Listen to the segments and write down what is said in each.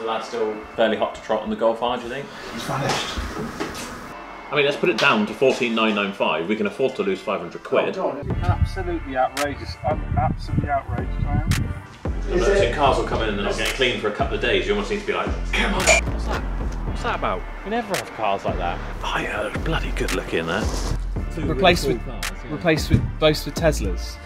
the lad still fairly hot to trot on the Golf R, do you think? He's vanished. I mean, let's put it down to 14,995. We can afford to lose 500 quid. Oh, God. Absolutely outrageous. I'm absolutely outrageed, I am. So cars will come in and they're not getting clean for a couple of days. You almost need to be like, come on. What's that? What's that about? We never have cars like that. I heard bloody good looking there. Replaced with both with Teslas.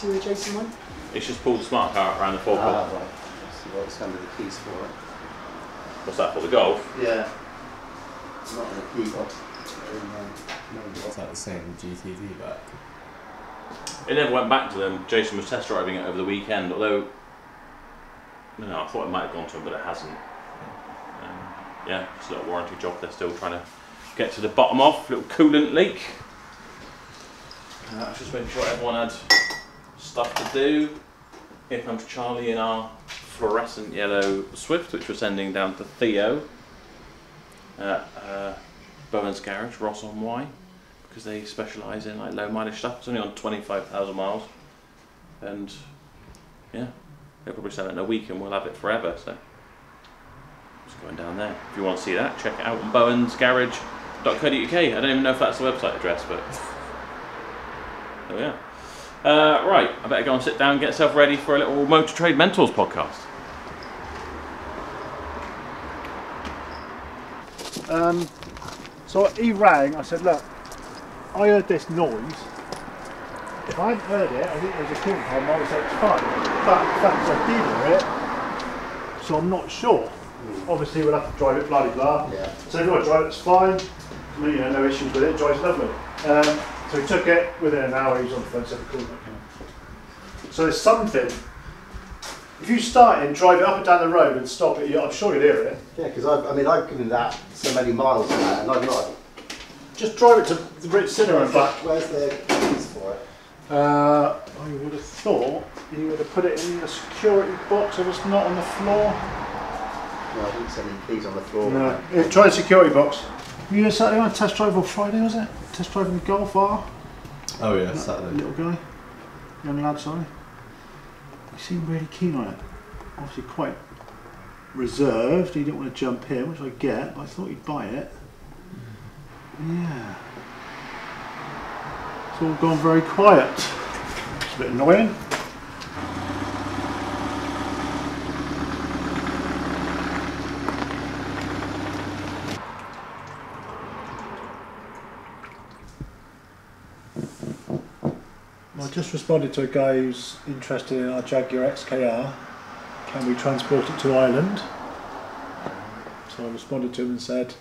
See where Jason went? It's just pulled the smart car out around the forecourt. Ah, right. Let's see what's under the keys for it. What's that for, the Golf? Yeah. Not in the key box. What's that the same GTD back? It never went back to them. Jason was test driving it over the weekend, although no, I thought it might have gone to him, but it hasn't. Yeah, just a little warranty job they're still trying to get to the bottom of. Little coolant leak. I was just making sure everyone had stuff to do. Here comes Charlie in our fluorescent yellow Swift, which we're sending down to Theo at Bowen's Garage, Ross on Y, because they specialise in like low mileage stuff. It's only on 25,000 miles, and yeah, they'll probably sell it in a week and we'll have it forever. So just going down there. If you want to see that, check it out on bowensgarage.co.uk. I don't even know if that's the website address, but oh yeah. Right, I better go and sit down and get myself ready for a little Motor Trade Mentors podcast. So he rang, I said, look, I heard this noise. If I hadn't heard it, I think there was a coolant problem, I would say it's fine. But the fact is I did hear it, so I'm not sure. Obviously we'll have to drive it, blah blah. Yeah. So if you want to drive it, it's fine. You know, no issues with it, it drives lovely. So he took it, within an hour he was on the phone, said the coolant came. So there's something. If you start it and drive it up and down the road and stop it, I'm sure you'll hear it. Yeah, because I've given that so many miles on that, and I've not. Just drive it to the British Cinema and back. Where's the keys for it? I would have thought you would have put it in the security box if it's not on the floor. No, I didn't see any keys on the floor. No. Try the security box. You were Saturday on test drive on Friday, was it? Test driving the Golf R? Oh yeah, Saturday. Little guy. Young lad, sorry. He seemed really keen on it. Obviously quite reserved. He didn't want to jump in, which I get, but I thought he'd buy it. Yeah. It's all gone very quiet. It's a bit annoying. I just responded to a guy who's interested in our Jaguar XKR. Can we transport it to Ireland? So I responded to him and said,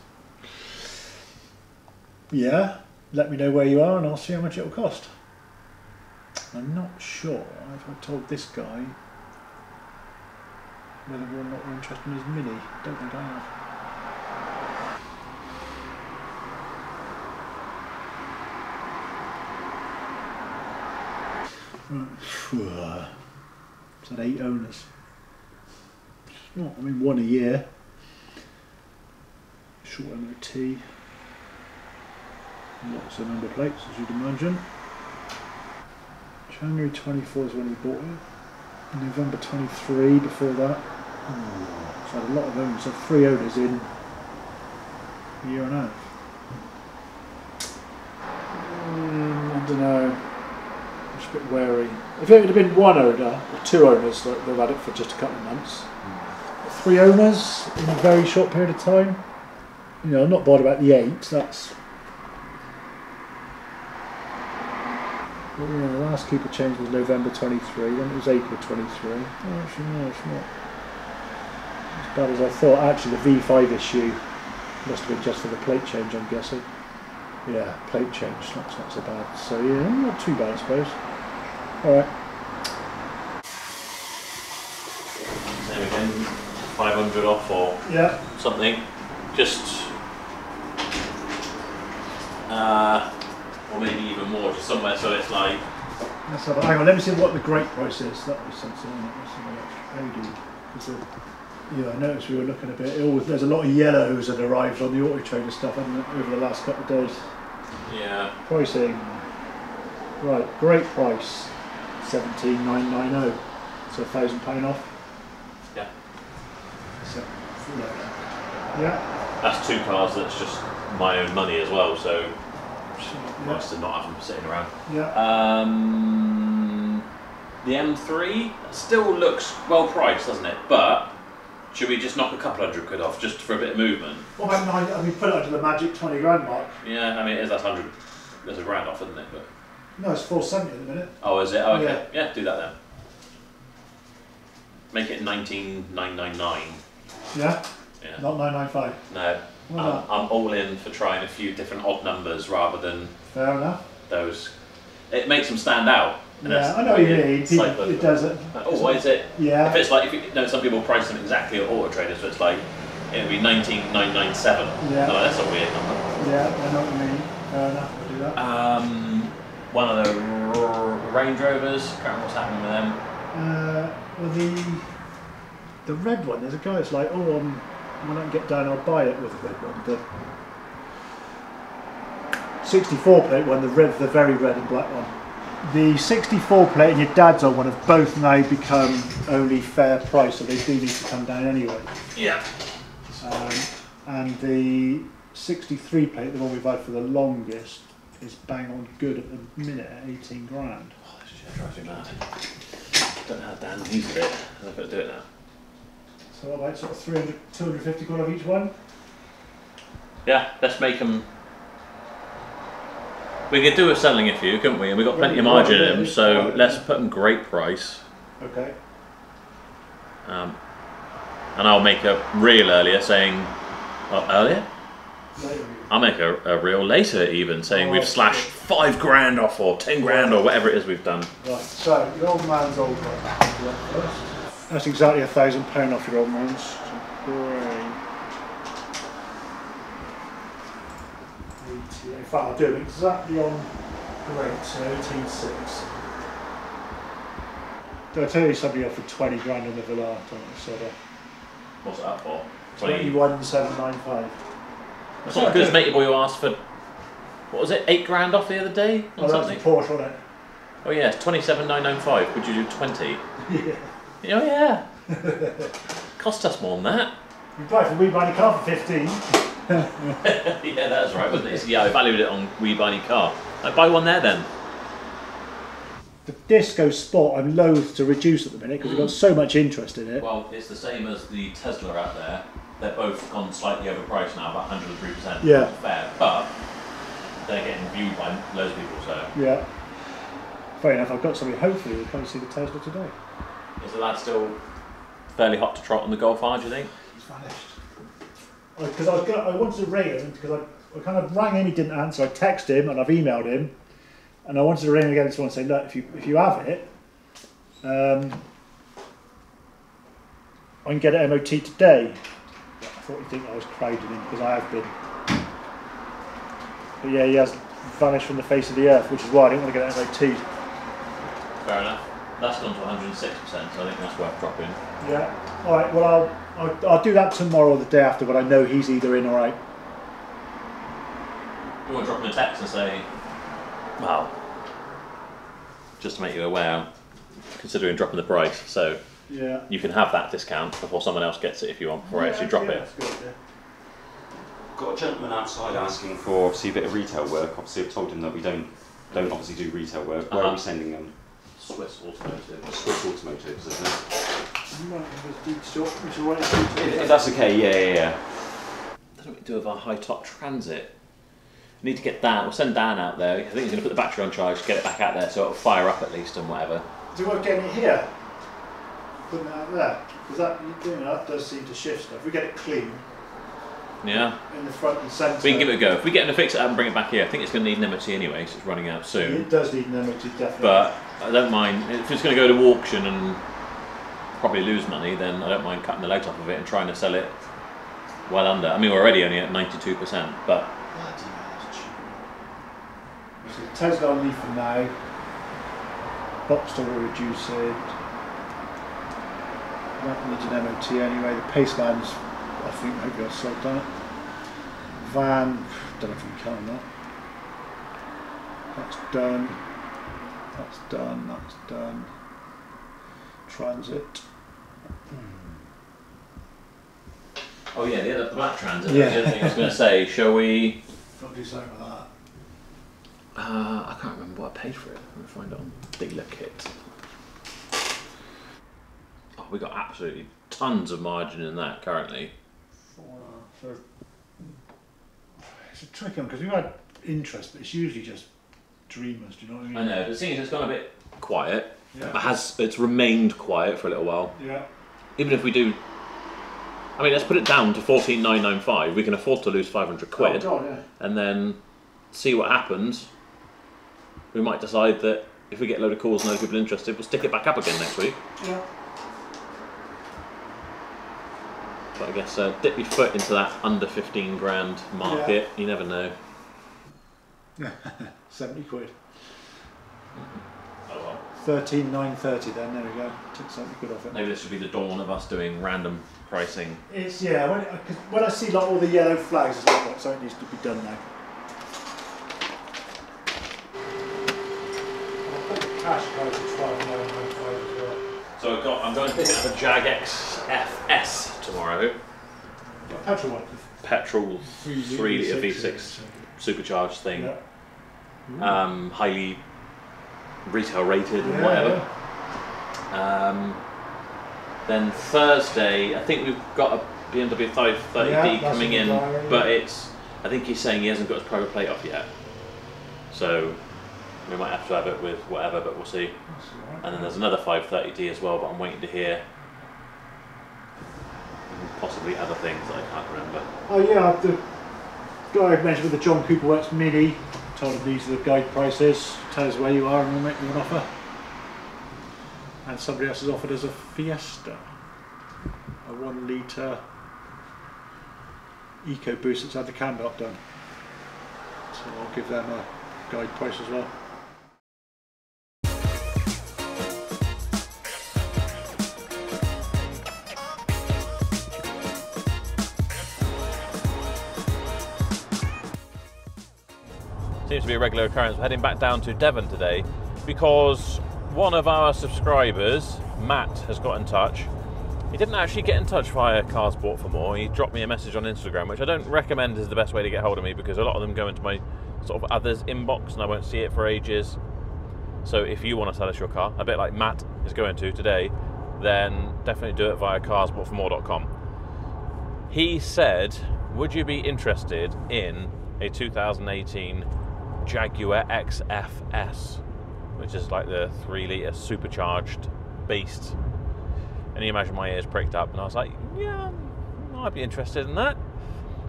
yeah, let me know where you are and I'll see how much it will cost. I'm not sure if I told this guy whether or not we're interested in his Mini. Don't think I have. It's had 8 owners. It's not, I mean, 1 a year. Short MOT. Lots of number plates, as you'd imagine. January 24 is when he bought it. November 23 before that. It's had a lot of owners. So 3 owners in a year and a half. I don't know. I'm just a bit wary. If it would have been 1 owner or 2 owners, they've had it for just a couple of months. 3 owners in a very short period of time. You know, I'm not bothered about the 8. That's. Well, yeah, the last keeper change was November 23, then it was April 23. Oh, actually, no, it's not as bad as I thought. Actually, the V5 issue must have been just for the plate change, I'm guessing. Yeah, plate change, that's not so bad. So, yeah, not too bad, I suppose. Alright, 500 off or something. Just, or maybe even more, just somewhere so it's like. Let's have hang on, let me see what the great price is. That was something on it. Let's have a look. Yeah, I noticed we were looking a bit. There's a lot of yellows that arrived on the Auto Trader stuff over the last couple of days. Yeah. Pricing. Right, great price. 17,990. So £1,000 off. Yeah. So, yeah. That's 2 cars that's just my own money as well, so nice to not have them sitting around. Yeah. The M3 still looks well priced, doesn't it? But should we just knock a couple £100 off just for a bit of movement? What about 9? I mean, put it under the magic 20 grand mark. Yeah, I mean, that's 100. There's a grand off, isn't it? But no, it's 470 at the minute. oh, is it? Oh, okay. Yeah, do that then. Make it 19,999. Yeah. Yeah. Not 995. No. Why not? I'm all in for trying a few different odd numbers rather than Fair enough. those. It makes them stand out. Yeah, I know what you mean. Like It does it. oh, why is it? Yeah. If it's like, some people price them exactly at Auto Trader, so it's like, it would be 19,997. Yeah. Oh, that's a weird number. Yeah, I know what you mean. Fair enough, I'll do that. One of the Range Rovers, can't remember what's happening with them. Well, the red one, there's a guy that's like, oh, when I can get down, I'll buy it with the red one. The 64 plate one, the very red and black one. The 64 plate and your dad's on one have both now become only fair price, so they do need to come down anyway. Yeah. And the 63 plate, the one we've had for the longest, is bang on good at the minute at 18 grand. Oh, this shit drives me mad. Don't know how Dan uses it. I've got to do it now. So what about sort of 300, 250 quid of each one? Yeah, let's make them. We could do with selling a few, couldn't we? And we've got plenty of margin in them, so let's put them great price. Okay. And I'll make a reel earlier saying, earlier? Later. I'll make a reel later even saying we've slashed 5 grand off or 10 grand or whatever it is we've done. Right, so your old man's old one. That's exactly £1,000 off your old man's. So great. In fact, I'll do it exactly on great, so 18.6. Did I tell you somebody offered 20 grand on the Villa? What's that for? 21,795. That's not good, mate. Your boy who asked for, what was it, 8 grand off the other day? Oh, that was the Porsche, wasn't it? Oh yeah, it's 27,995. Would you do 20? Yeah. Oh yeah. Cost us more than that. You buy for We Buy Any Car for 15. Yeah, that's right, wasn't it? Yeah, I valued it on We Buy Any Car. I'd buy one there then. The Disco Sport I'm loath to reduce at the minute because we've got so much interest in it. Well, it's the same as the Tesla out there. They're both gone slightly overpriced now, about 103%. Yeah. Fair, but they're getting viewed by loads of people, so. Yeah. Fair enough, I've got somebody, hopefully we'll come and see the Tesla today. Is the lad still fairly hot to trot on the Golf R, do you think? He's vanished. Because I wanted to ring him, because I kind of rang him, he didn't answer. I texted him and I've emailed him. And I wanted to ring him again this morning and say, look, if you have it, I can get it MOT today. I thought he'd think I was crowding him, because I have been. But yeah, he has vanished from the face of the earth, which is why I didn't want to get it MOT. Fair enough. That's gone to 106%, so I think that's worth dropping. Yeah. All right. Well, I'll do that tomorrow or the day after, but I know he's either in or out. You want to drop him a text and say, well, just to make you aware, considering dropping the price, so yeah, you can have that discount before someone else gets it if you want, before I actually drop it. That's good, yeah. Got a gentleman outside asking for obviously a bit of retail work. Obviously, I've told him that we don't obviously do retail work. Where are we sending them? Swiss Automotive. Swiss Automotives, isn't it? If If that's okay, yeah. What do we do with our high top transit? We need to get Dan, we'll send Dan out there. I think he's going to put the battery on charge, get it back out there so it'll fire up at least and whatever. Do you want getting it here? Putting it out there? Because that does seem to shift stuff. If we get it clean. Yeah. In the front and centre. We can give it a go. If we get him to fix it up and bring it back here, I think it's going to need an MOT anyway, so it's running out soon. It does need an MOT, definitely. But I don't mind. If it's going to go to auction and probably lose money, then I don't mind cutting the legs off of it and trying to sell it well under. I mean, we're already only at 92%, but... So Tesla leaf for now. Boxster will reduce it. That needs an MOT anyway. The Paceman's, I think, maybe I'll sort that. Van, don't know if we can count on that. That's done. That's done. That's done. Transit. Oh yeah, the black transit. Yeah. The other thing I was going to say, shall we... Got to do something with that. I can't remember what I paid for it. Let me find it on dealer kit. Oh, we got absolutely tons of margin in that currently. It's a tricky one because we've had interest, but it's usually just dreamers. Do you know what I mean? I know, but seeing as it's gone a bit quiet, Yeah. it's remained quiet for a little while. Yeah. Even if we do, I mean, let's put it down to 14,995. We can afford to lose 500 quid, Oh God, yeah. and then see what happens. We might decide that if we get a load of calls and no people interested, we'll stick it back up again next week. Yeah. But I guess dip your foot into that under 15 grand market. You never know. 70 quid. Oh well. 13,930 then, there we go. Took 70 quid off it. Maybe this should be the dawn of us doing random pricing. It's, yeah, when I see like all the yellow flags, it's like, something needs to be done now. I'll put the cash code to 12,995 as well. So I'm going to pick up a Jag XFS tomorrow. Petrol one. Petrol 3 litre V6, V6 supercharged thing. Yeah. Highly retail rated and Yeah, whatever. Then Thursday, I think we've got a BMW 530D Yeah, coming in, that's in the diary. but I think he's saying he hasn't got his private plate off yet. So we might have to have it with whatever, but we'll see. That's all right. And then there's another 530D as well, but I'm waiting to hear. And possibly other things that I can't remember. Oh yeah, the guy I mentioned with the John Cooper Works Mini, told him these are the guide prices, tell us where you are and we'll make you an offer. And somebody else has offered us a Fiesta, a 1 litre EcoBoost that's had the cam belt done. So I'll give them a guide price as well. Seems to be a regular occurrence. We're heading back down to Devon today because one of our subscribers, Matt, has got in touch. He didn't actually get in touch via Cars Bought for More. He dropped me a message on Instagram, which I don't recommend is the best way to get hold of me because a lot of them go into my sort of others inbox and I won't see it for ages. So if you want to sell us your car, a bit like Matt is going to today, then definitely do it via carsboughtformore.com. He said, would you be interested in a 2018 Jaguar XFS, which is like the 3 litre supercharged beast? And you imagine my ears pricked up and I was like, yeah, I'd be interested in that.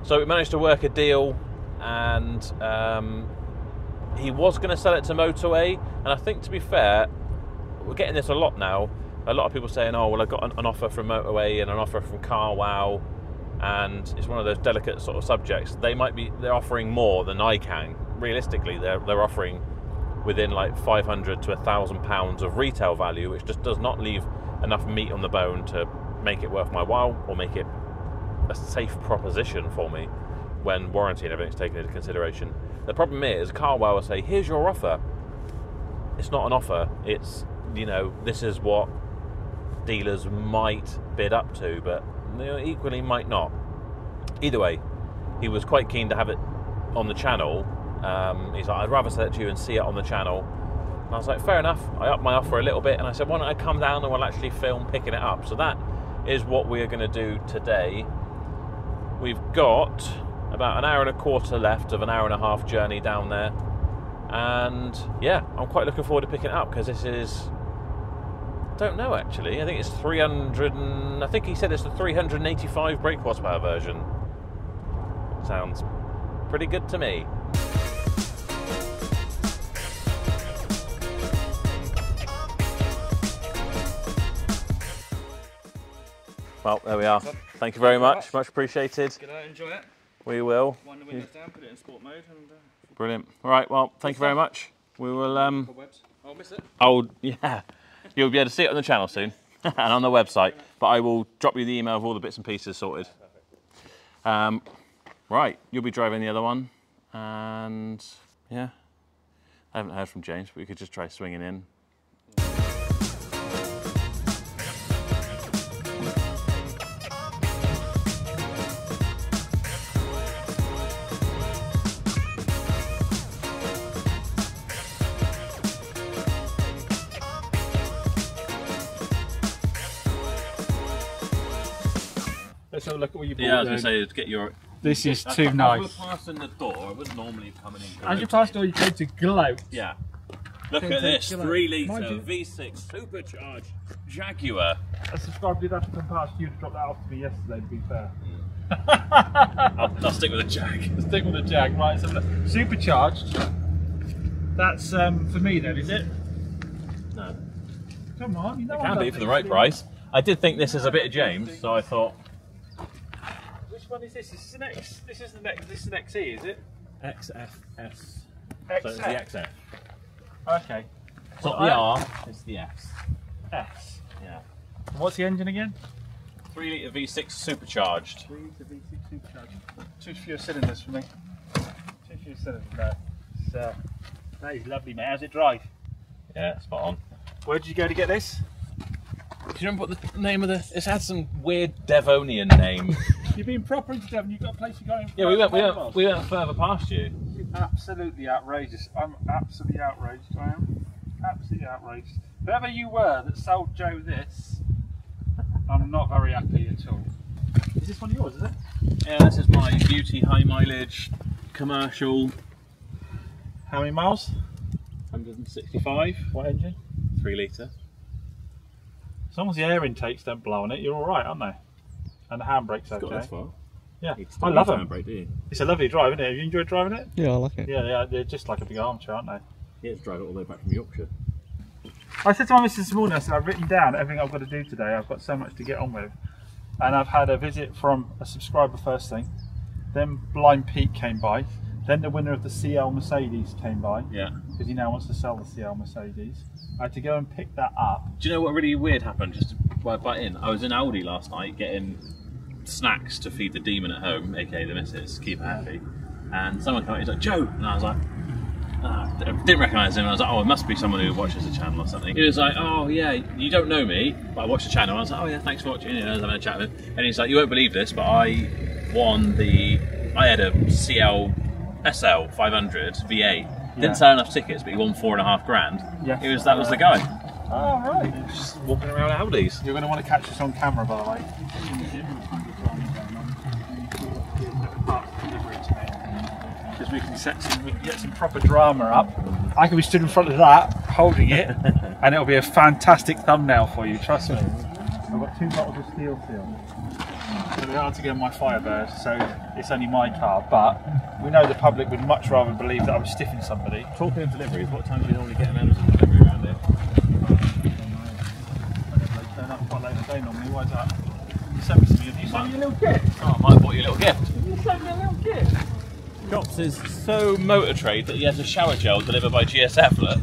So we managed to work a deal and he was going to sell it to Motorway, and I think, to be fair, we're getting this a lot now. A lot of people saying, oh well, I got an offer from Motorway and an offer from CarWow, and it's one of those delicate sort of subjects. They're offering more than I can. Realistically, they're offering within like 500 to £1,000 of retail value, which just does not leave enough meat on the bone to make it worth my while or make it a safe proposition for me when warranty and everything's taken into consideration. The problem is, CarWow will say, here's your offer. It's not an offer. It's, you know, this is what dealers might bid up to, but equally might not. Either way, he was quite keen to have it on the channel. He's like, I'd rather sell it to you and see it on the channel. And I was like, fair enough. I upped my offer a little bit and I said, why don't I come down and we'll actually film picking it up. So that is what we're going to do today. We've got about an hour and a quarter left of an hour and a half journey down there. And yeah, I'm quite looking forward to picking it up because this is, I don't know actually, I think it's 300 and, I think he said it's the 385 brake horsepower version. Sounds pretty good to me. Well, there we are. Thank you very much. Much appreciated. Good night, enjoy it. We will. Wind the windows down, put it in sport mode, and Brilliant. All right. Well, thank you very much. We will. cobwebs. I'll miss it. Yeah. You'll be able to see it on the channel soon and on the website. But I will drop you the email of all the bits and pieces sorted. Right. You'll be driving the other one, and yeah. I haven't heard from James, but we could just try swinging in. Let's have a look at what you bought. Yeah, I was going to say, get your... This is too As we're nice. passing the door, I wouldn't normally come in. As you pass the door, you go to gloat. Yeah. Look at this, 3 litre V6 supercharged Jaguar. A subscriber did have to come past you to drop that off to me yesterday, to be fair. I'll stick with the Jag. Stick with the Jag, right? So supercharged. That's for me then, is it? No. Come on, you know. It can be for the right price. I did think this is a bit of James, so I thought. Which one is this? This is the next. This is the next. This is an XE, is it? XFS. XF. So it's the XF. Okay. It's not the R, it's the S. S. Yeah. And what's the engine again? 3 litre V6 supercharged. 3 litre V6 supercharged. 2 fewer cylinders for me. 2 fewer cylinders there. So that is lovely, mate. How's it drive? Yeah, spot on. Where did you go to get this? Do you remember what the name of the... It's had some weird Devonian name. You've been proper into Devon. You've got a place you're going. Yeah, we went further past you. Absolutely outrageous. I'm absolutely outraged. I am absolutely outraged. Whoever you were that sold Joe this, I'm not very happy at all. Is this one of yours? Is it? Yeah, this is my beauty high mileage commercial. How many miles? 165. What engine? 3 litre. As long as the air intakes don't blow on it, you're all right, aren't they? And the handbrake's Got okay. this far. Yeah, I love them. Handbrake, do you? It's a lovely drive, isn't it? Have you enjoyed driving it? Yeah, I like it. Yeah, they're just like a big armchair, aren't they? Yeah, it's drive it all the way back from Yorkshire. I said to my missus this morning, I said, I've written down everything I've got to do today. I've got so much to get on with. And I've had a visit from a subscriber first thing. Then Blind Pete came by. Then the winner of the CL Mercedes came by. Yeah. Because he now wants to sell the CL Mercedes. I had to go and pick that up. Do you know what really weird happened? Just to butt in. I was in Aldi last night getting snacks to feed the demon at home, aka the missus, keep her happy. And someone came out, he's like, Joe! And I was like, I didn't recognise him. I was like, oh, it must be someone who watches the channel or something. He was like, oh yeah, you don't know me, but I watch the channel. I was like, oh yeah, thanks for watching. I was having a chat with him. And he's like, you won't believe this, but I had a CL SL 500 V8. Didn't sell enough tickets, but he won $4.5 grand. Yes. That was the guy. Oh, right. Just walking around Audis. You're going to want to catch this on camera, by the way. Because we can get some proper drama up. I can be stood in front of that, holding it, and it'll be a fantastic thumbnail for you, trust me. I've got 2 bottles of steel seal. It's hard to get on my Firebird, so it's only my car, but we know the public would much rather believe that I was stiffing somebody. Talking of deliveries, what time do you normally get an Amazon delivery around here? They turn up quite late in the day normally. Why is that? You sent me something. You sent me a little gift. Oh, I might have bought you a little gift. You sent me a little gift. Shops is so motor trade that he has a shower gel delivered by GSF. Look.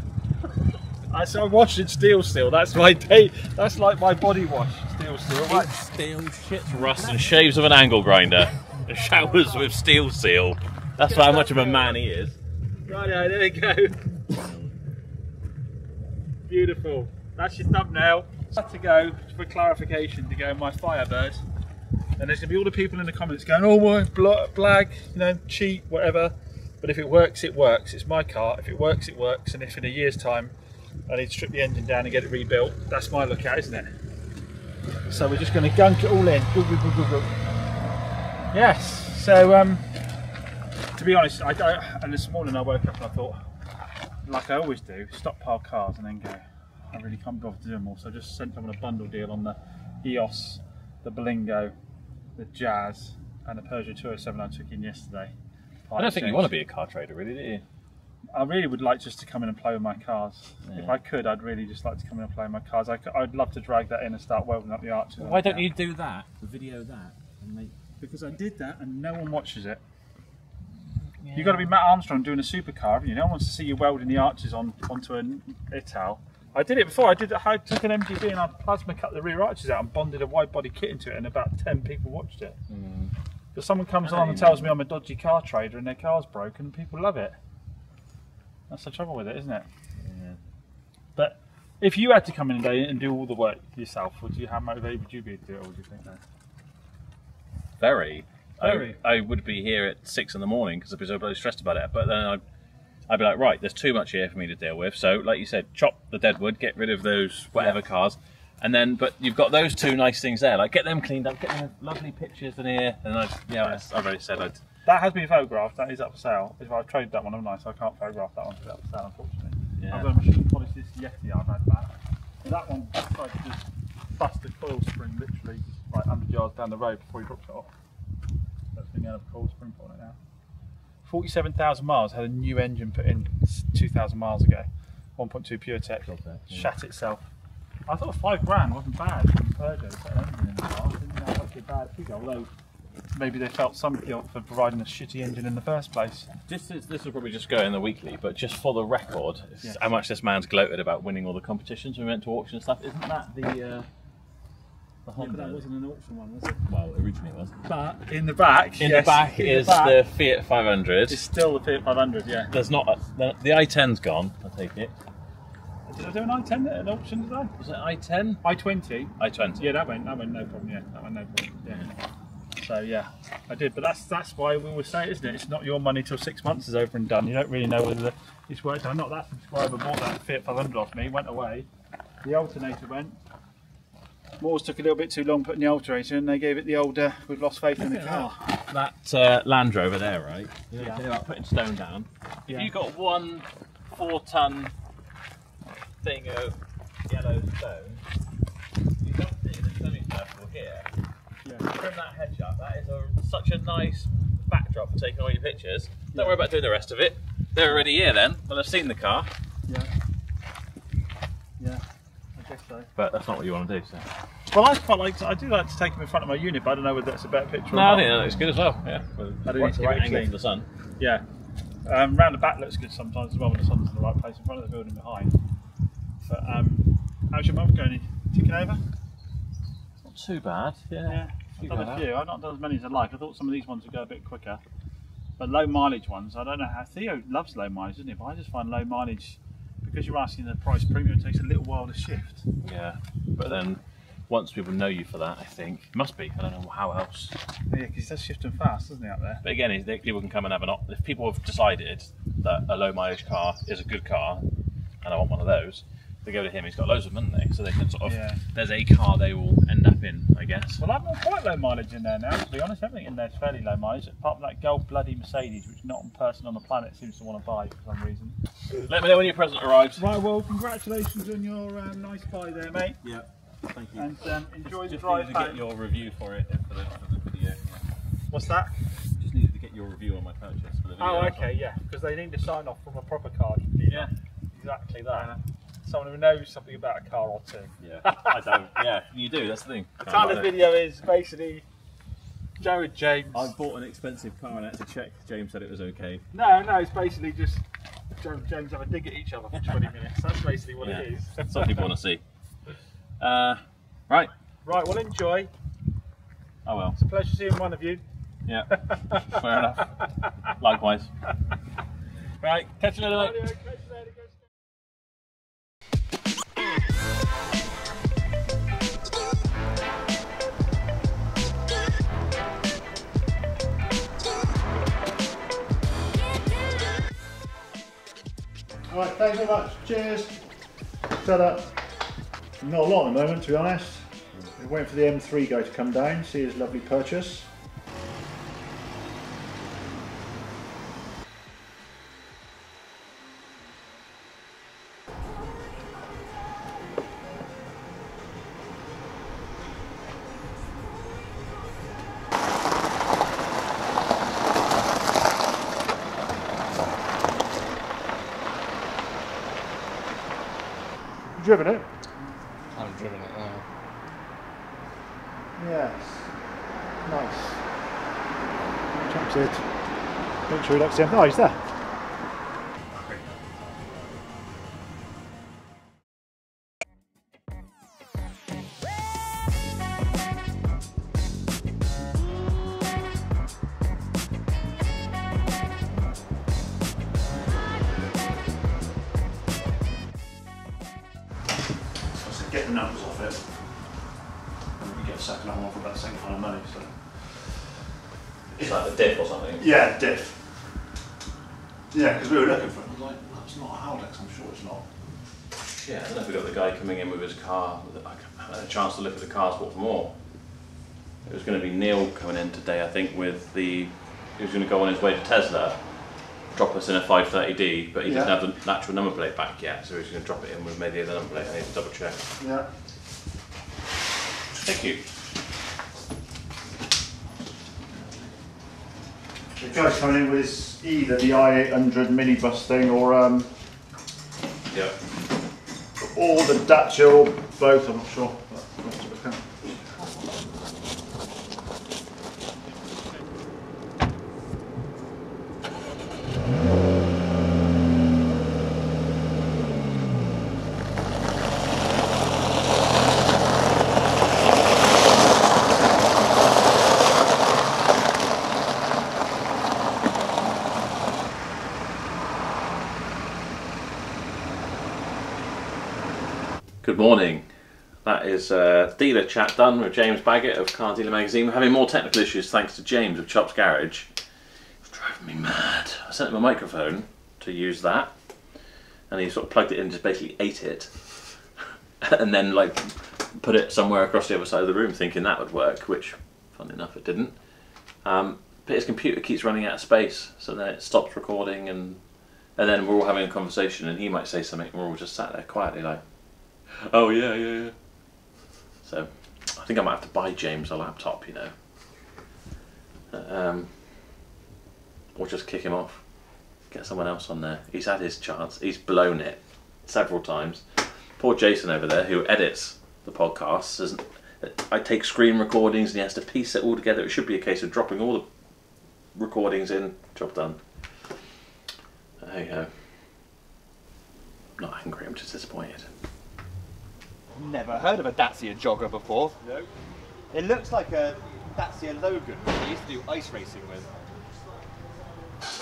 I washed in steel seal. That's my day. That's like my body wash. Steel seal. Right. Steel shit rust and shaves with an angle grinder. And showers with steel seal. That's how much of a man he is. Righto, there we go. Beautiful. That's your thumbnail. I have to go for clarification to go in my Firebird. And there's going to be all the people in the comments going, oh my, blag, you know, cheat, whatever. But if it works, it works. It's my car. If it works, it works. And if in a year's time I need to strip the engine down and get it rebuilt, that's my lookout, isn't it? So we're just going to gunk it all in. Yes. So, to be honest, and this morning I woke up and I thought, like I always do, stockpile cars and then go, I really can't bother to do them all. So I just sent someone a bundle deal on the EOS, the Berlingo, the Jazz, and the Peugeot 207 I took in yesterday. I don't think you want to be a car trader, really, do you? I really would like just to come in and play with my cars. Yeah. If I could, I'd really just like to come in and play with my cars. I'd love to drag that in and start welding up the arches. Why don't you do that? Video that and make. Because I did that and no one watches it. Yeah. You've got to be Matt Armstrong doing a supercar, haven't you? No one wants to see you welding the arches onto an Ital. I did it before. I took an MGB and I plasma cut the rear arches out and bonded a wide body kit into it, and about 10 people watched it. Because someone comes along and tells me I'm a dodgy car trader and their car's broken, and people love it. That's the trouble with it, isn't it? Yeah. But if you had to come in today and do all the work yourself, how motivated would you be to do it, or would you think that? Very. Very. I would be here at 6 in the morning because I'd be so bloody stressed about it. But then I'd be like, right, there's too much here for me to deal with. So, like you said, chop the dead wood, get rid of those whatever cars, and then. But you've got those two nice things there. Like, get them cleaned up, get them lovely pictures in here. And I've already said I'd. That has been photographed. That is up for sale. If I've traded that one, haven't I? So I can't photograph that one because it's up for sale, unfortunately. Yeah. I've got a machine polish this Yeti I've had back. And that one decided to just bust the coil spring literally like 100 yards down the road before he dropped it off. That's been out of coil spring on it now. 47,000 miles, had a new engine put in 2,000 miles ago. 1.2 PureTech. Shat itself. I thought £5 wasn't bad from Peugeot to put an engine in the car. I didn't think that was a bad figure, although maybe they felt some guilt for providing a shitty engine in the first place. This will probably just go in the weekly, but just for the record, how much this man's gloated about winning all the competitions we went to auction and stuff. Isn't that the Honda? But that wasn't an auction one, was it? Well, originally it was. But in the back, the back is the Fiat 500. It's still the Fiat 500, yeah. There's not the i10's gone. I take it. Did I do an i10 at an auction today? Was it i10? i20. i20. Yeah, that went no problem. Yeah, that went no problem. Yeah. So yeah, I did. But that's why we always say, isn't it? It's not your money till 6 months is over and done. You don't really know whether it's worked out. Not that subscriber bought that Fiat 500 off me, went away. The alternator went. Moores took a little bit too long putting the alternator in. They gave it the old, we've lost faith in the car. That Land Rover there, right? Yeah. About putting stone down. Yeah. If you got one 4-ton thing of yellow stone, you dumped it in a semicircle here. Yeah. Trim that hedge up. That is such a nice backdrop for taking all your pictures. Don't worry about doing the rest of it. They're already here then. Well, I've seen the car. Yeah. Yeah. I guess so. But that's not what you want to do, so. Well, I do like to take them in front of my unit, but I don't know whether that's a better picture or No, not. I think that looks good as well. Yeah. I do need to angle for the sun. Yeah. Round the back looks good sometimes as well when the sun's in the right place in front of the building behind. But how's your month going? Ticking over? Not too bad. Yeah. I've done a few. I've not done as many as I'd like. I thought some of these ones would go a bit quicker. But low mileage ones, I don't know how. Theo loves low mileage, doesn't he? But I just find low mileage, because you're asking the price premium, it takes a little while to shift. Yeah. But then once people know you for that, I think it must be. I don't know how else. Yeah, because he does shifting fast, doesn't he, out there? But again, people can come and have if people have decided that a low mileage car is a good car, and I want one of those, they go to him. He's got loads of them, haven't they? So they can sort of. Yeah. There's a car they will end up in, I guess. Well, I've got quite low mileage in there now, to be honest. Everything in there is fairly low mileage, apart from that gold bloody Mercedes, which not one person on the planet seems to want to buy for some reason. Let me know when your present arrives. Right, well, congratulations on your nice buy there, mate. Yeah, thank you. And enjoy the just drive needed to home. get your review for it for the video. Yeah. What's that? Just needed to get your review on my purchase for the video. Oh, okay, yeah, because they need to sign off from a proper car dealer. Yeah, exactly that. Someone who knows something about a car or two. Yeah, I don't. Yeah, you do. That's the thing. The title of the video is basically Joe and James. I've bought an expensive car and I had to check. James said it was okay. No, it's basically just Joe and James have a dig at each other for 20 minutes. That's basically what it is. That's what people want to see. Right. Right, well, enjoy. Oh well. It's a pleasure seeing one of you. Yeah. Fair enough. Likewise. Right. Catch you later, mate. Alright, thanks very much. Cheers. Set up. Not a lot at the moment, to be honest. We're waiting for the M3 guy to come down, see his lovely purchase. You driven it? I haven't driven it now. Yes. Nice. Champ's it. Make sure he likes him. Oh, he's there. Get the numbers off it, and we get a second hand one for about the same kind of money. So Is that the diff or something? yeah, diff. Yeah, because we were looking for it. I was like, that's not a Haldex. I'm sure it's not. Yeah, I don't know if we got the guy coming in with his car. I had a chance to look at the cars bought for more. It was going to be Neil coming in today, I think, with the. He was going to go on his way to Tesla, drop us in a 530D, but he didn't have the natural number plate back yet, so he was going to drop it in with maybe the number plate. I need to double check. Yeah. Thank you. The guy's coming in with either the i800 minibus thing or Yeah. or the Dacia or both. I'm not sure. But that's what it can. Good morning. That is dealer chat done with James Baggett of Car Dealer Magazine. We're having more technical issues thanks to James of Chop's Garage. It's driving me mad. I sent him a microphone to use that, and he sort of plugged it in and just basically ate it, and then like put it somewhere across the other side of the room thinking that would work, which, funnily enough, it didn't. But his computer keeps running out of space, so then it stops recording, and then we're all having a conversation, and he might say something, and we're all just sat there quietly like, oh yeah. So I think I might have to buy James a laptop, you know, or just kick him off, get someone else on there. He's had his chance. He's blown it several times. Poor Jason over there, who edits the podcast, I take screen recordings and he has to piece it all together. It should be a case of dropping all the recordings in. Job done. There you go. I'm not angry. I'm just disappointed. Never heard of a Dacia jogger before. No. It looks like a Dacia Logan we used to do ice racing with.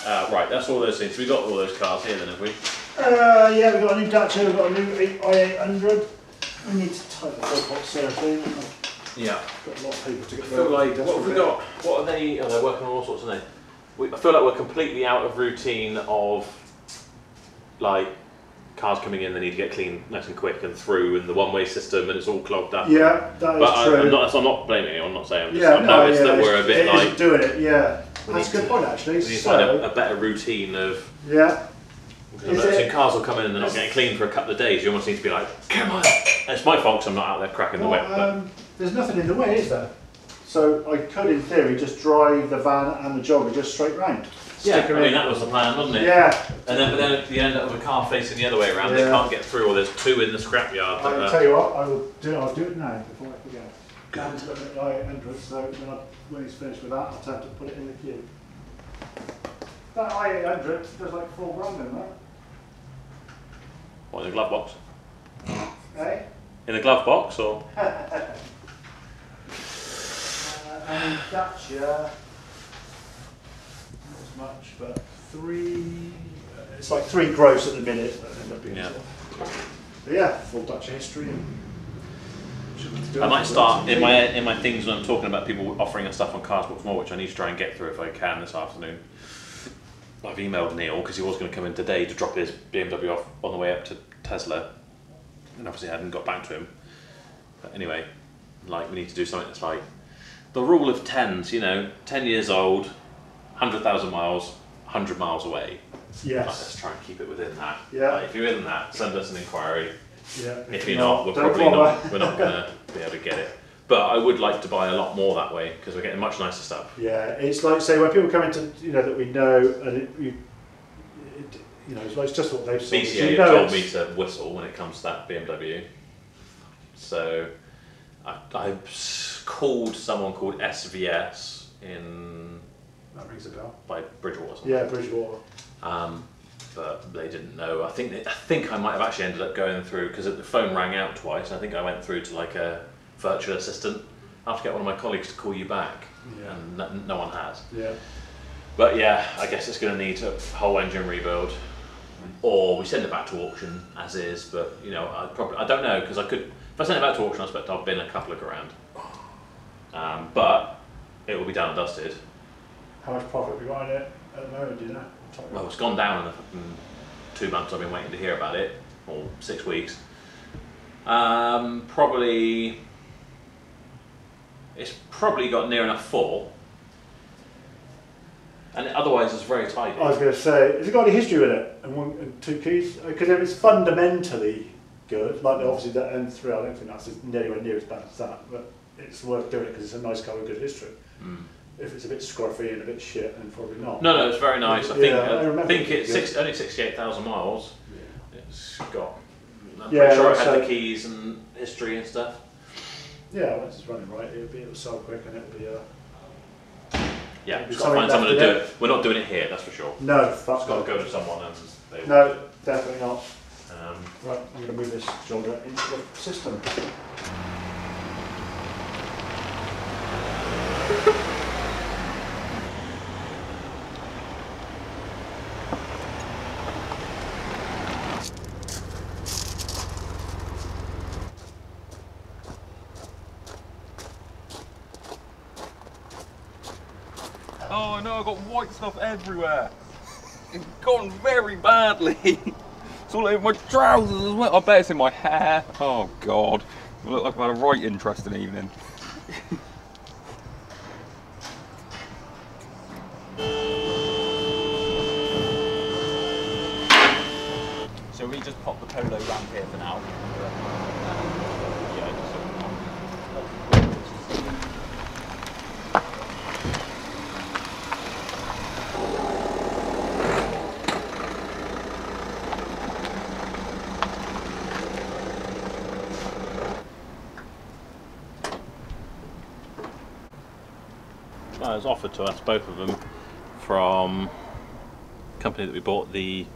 Right, that's all those things. We got all those cars here then, have we? Yeah, we've got a new Dacia, we've got a new i800. We need to type the whole box there, I think. Yeah. Got a lot of paper to get I feel like, what have we got? What are they? Oh, they're working on all sorts of things. I feel like we're completely out of routine of like cars coming in, they need to get clean nice and quick and through, and the one-way system, and it's all clogged up. Yeah, that is true. I'm not blaming you, I'm not saying, I've noticed that we're a bit like... doing it, yeah. That's a good point, actually. We need to find a better routine of... Yeah. So cars will come in and they're not getting clean for a couple of days. You almost need to be like, come on! And it's my fault because I'm not out there cracking the whip. But... there's nothing in the way, is there? So I could, in theory, just drive the van and the jogger just straight round. Yeah, I mean that was the plan, wasn't it? Yeah. But then you end up with a car facing the other way around. They can't get through, or there's two in the scrapyard. I'll tell you what, I'll do it now before I forget. Dan's looking at the i800, so when he's finished with that, I'll tell him to put it in the queue. That i800 does like $4,000 in that. What, in the glove box? Eh? In the glove box, or? And Dacia, not as much, but it's like 3 gross at the minute. Yeah. But yeah, full Dacia history. And I might start in my things when I'm talking about people offering us stuff on Cars Books More, which I need to try and get through if I can this afternoon. I've emailed Neil because he was going to come in today to drop his BMW off on the way up to Tesla, and obviously I hadn't got back to him. But anyway, like we need to do something that's like the rule of tens, you know, 10 years old, 100,000 miles, 100 miles away. Yes. Like, let's try and keep it within that. Yeah. Like, if you're in that, send us an inquiry. Yeah. If you're not, we're probably not. We're not going to be able to get it. But I would like to buy a lot more that way because we're getting much nicer stuff. Yeah, it's like say when people come into that we know and you know, it's just what they've said. BCA have told me to whistle when it comes to that BMW. So I called someone called SVS in. That rings a bell. By Bridgewater. Yeah, Bridgewater. But they didn't know. I think I might have actually ended up going through, because the phone rang out twice. I think I went through to like a virtual assistant. I have to get one of my colleagues to call you back, and no one has. Yeah. But yeah, I guess it's going to need a whole engine rebuild, or we send it back to auction as is. But you know, I don't know, because if I send it back to auction, I expect I'll bin a couple of grand. But it will be done and dusted. How much profit have we got on it at the moment, do you know? Well, it's gone down in the fucking 2 months I've been waiting to hear about it, or 6 weeks. It's probably got near enough 4. And otherwise it's very tidy. I was going to say, has it got any history with it? And 2 keys? Because if it's fundamentally good, like obviously that M3, I don't think that's anywhere near as bad as that, but it's worth doing it because it's a nice car with good history. If it's a bit scruffy and a bit shit, then probably not. No, it's very nice. I think it's only 68,000 miles. Yeah. It's got. I'm pretty sure it had the keys and history and stuff. Yeah, once it's running right, it'll sell quick and it'll be. Yeah, we've got to find someone to do it. We're not doing it here, that's for sure. No, it's got to go to someone and they no, definitely not. Right, I'm going to move this shoulder into the system. Oh no, I've got white stuff everywhere. It's gone very badly. It's all over my trousers as well. I bet it's in my hair. Oh God. I look like I've had a right interesting evening. Shall we just pop the Polo round here for now? Well, it was offered to us, both of them, from the company that we bought the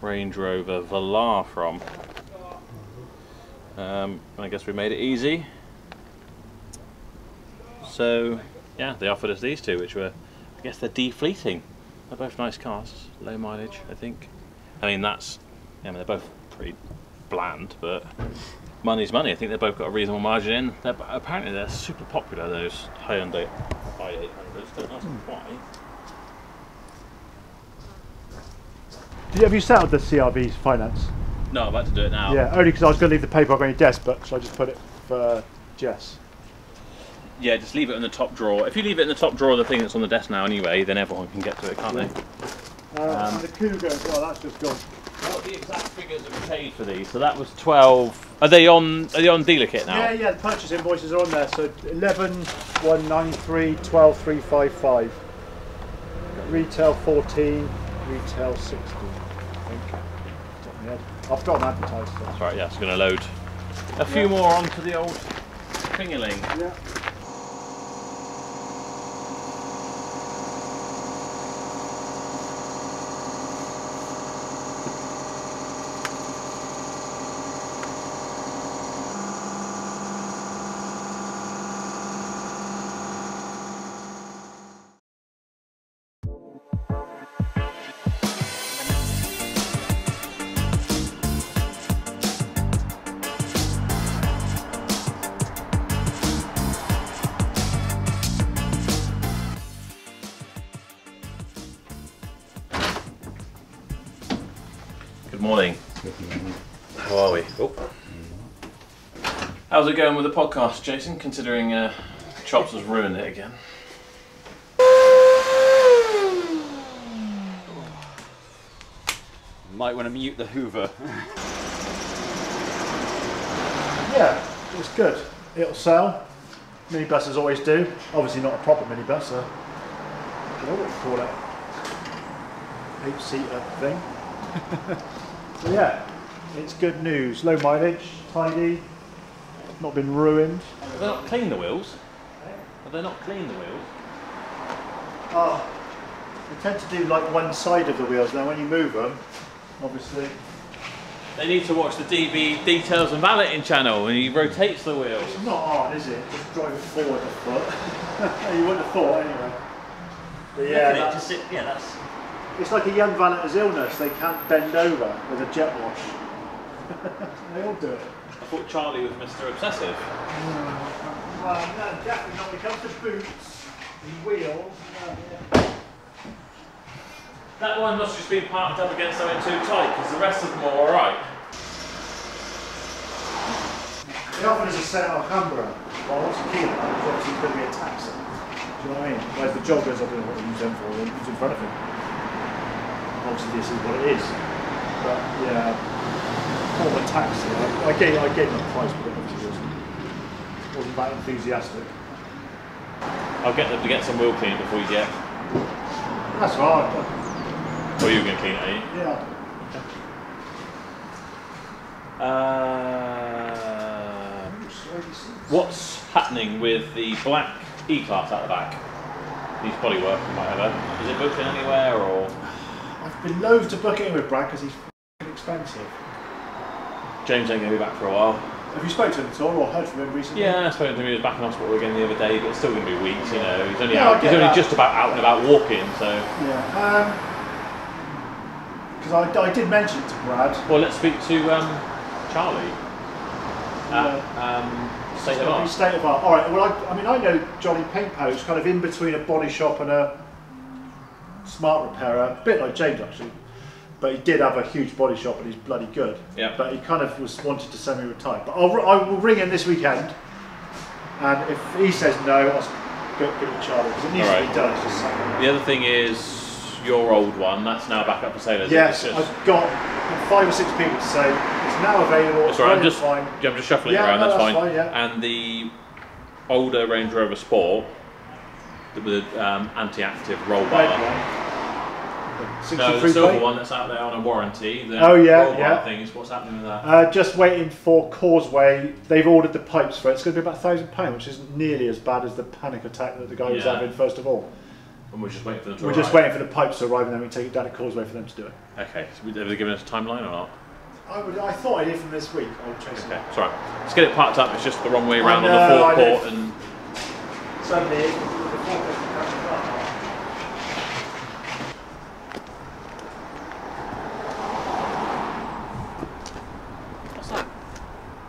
Range Rover Velar from. And I guess we made it easy. So, yeah, they offered us these two, which were, I guess they're defleeting. They're both nice cars, low mileage, I think. I mean, they're both pretty bland, but money's money. I think they've both got a reasonable margin in. Apparently they're super popular, those Hyundai i800s. Don't ask why. Have you settled the CRV's finance? No, I'm about to do it now. Yeah, only because I was going to leave the paperwork on your desk, but so I just put it for Jess. Yeah, just leave it in the top drawer. If you leave it in the top drawer of the thing that's on the desk now anyway, then everyone can get to it, can't they? And the Cougar, well, that's just gone. What are the exact figures that we paid for these? So that was 12. Are they on dealer kit now? Yeah, the purchase invoices are on there. So 11,193, 12,355. Retail 14, retail 16. I think. Top of my head. I've got them advertised. So. That's right. Yeah, it's going to load a few more onto the old thingaling. Yeah. Good morning. How are we? Oh. How's it going with the podcast, Jason, considering Chops has ruined it again? Might want to mute the Hoover. Yeah, it's good. It'll sell. Minibuses always do. Obviously not a proper minibus, so I don't know what you call it. 8-seater thing. So yeah, it's good news. Low mileage, tidy, not been ruined. Have they not cleaned the wheels? Have they not cleaned the wheels? Oh, they tend to do like one side of the wheels now when you move them, obviously. They need to watch the DB Details and Valeting channel, and he rotates the wheels. It's not hard, is it? Just drive it forward a foot. You wouldn't have thought anyway. But yeah, that's it's like a young valet's illness. They can't bend over with a jet wash. They all do it. I thought Charlie was Mr. Obsessive. Well, no, definitely not. When it comes to boots and wheels. That one must have just been parked up against something too tight, because the rest of them are alright. It often is a set Alhambra. Well, what's the key on that? Because obviously it's going to be a taxi. Do you know what I mean? Whereas the joggers, I don't know what they use them for, they use in front of him. Obviously this is what it is. But yeah, more of a taxi. I gave him a price, but it obviously wasn't that enthusiastic. I'll get them to get some wheel cleaning before you get. That's hard. Or you're going to clean it, are you? Yeah. What's happening with the black E-Class at the back? Needs bodywork and whatever. Is it booked in anywhere, or? I've been loath to book it in with Brad because he's expensive. James ain't going to be back for a while. Have you spoken to him at all or heard from him recently? Yeah, I spoke to him. He was back in hospital again the other day, but it's still going to be weeks. You know, he's only Yeah, out. He's only just about out and about walking. So. Yeah. Because I did mention it to Brad. Well, let's speak to Charlie. State of Art. State of Art. All right. Well, I mean, I know Johnny Paint Powder's kind of in between a body shop and a smart repairer, a bit like James actually. But he did have a huge body shop and he's bloody good. Yeah. But he kind of wanted to semi-retire. But I will ring him this weekend, and if he says no, I'll give it to Charlie because it needs to be done. It's just something. The other thing is your old one. That's now back up for sale. Yes, I've got 5 or 6 people to say it's now available. That's right. I'm just shuffling it around. No, that's fine. yeah. And the older Range Rover Sport with anti-active roll bar. No, the silver one that's out there on a warranty. The roll bar things. What's happening with that? Just waiting for Causeway. They've ordered the pipes for it. It's going to be about £1,000, which isn't nearly as bad as the panic attack that the guy was having first of all. And we're just waiting for them to arrive. We're just waiting for the pipes to arrive and then we take it down to Causeway for them to do it. Okay, so have they given us a timeline or not? I thought I'd hear from this week. I'll chase it. Okay, it's alright. Let's get it parked up. It's just the wrong way around on the forecourt and. Suddenly,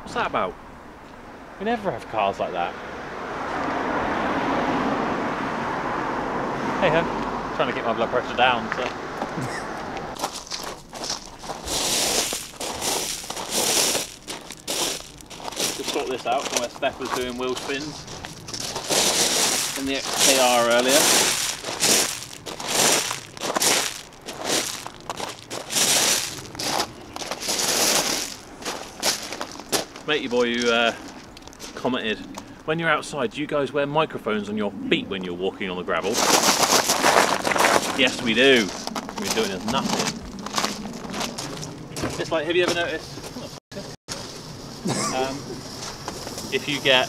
What's that about? We never have cars like that. Hey ho, trying to get my blood pressure down, so. Just sort this out from where Steph was doing wheel spins in the XKR earlier. Matey boy who commented, when you're outside, do you guys wear microphones on your feet when you're walking on the gravel? Yes, we do. We're doing as nothing. It's like, have you ever noticed? If you get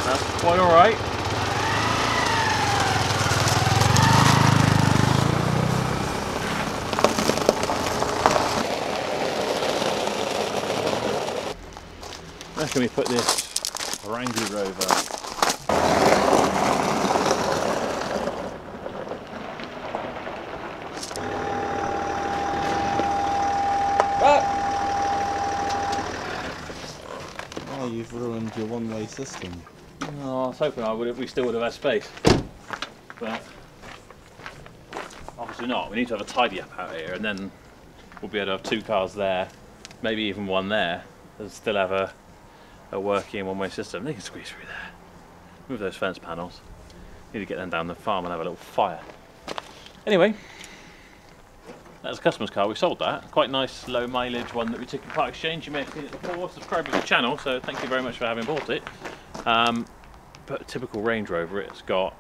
that's quite all right. Where can we put this Range Rover? Oh, you've ruined your one-way system. Oh, I was hoping we still would have had space, but obviously not. We need to have a tidy up out here, and then we'll be able to have 2 cars there, maybe even one there, and still have a working one-way system. They can squeeze through there. Move those fence panels. Need to get them down the farm and have a little fire. Anyway, That's a customer's car. We sold that. Quite nice, low mileage one that we took in part exchange. You may have seen it before. Subscribe to the channel, so thank you very much for having bought it. But a typical Range Rover, it's got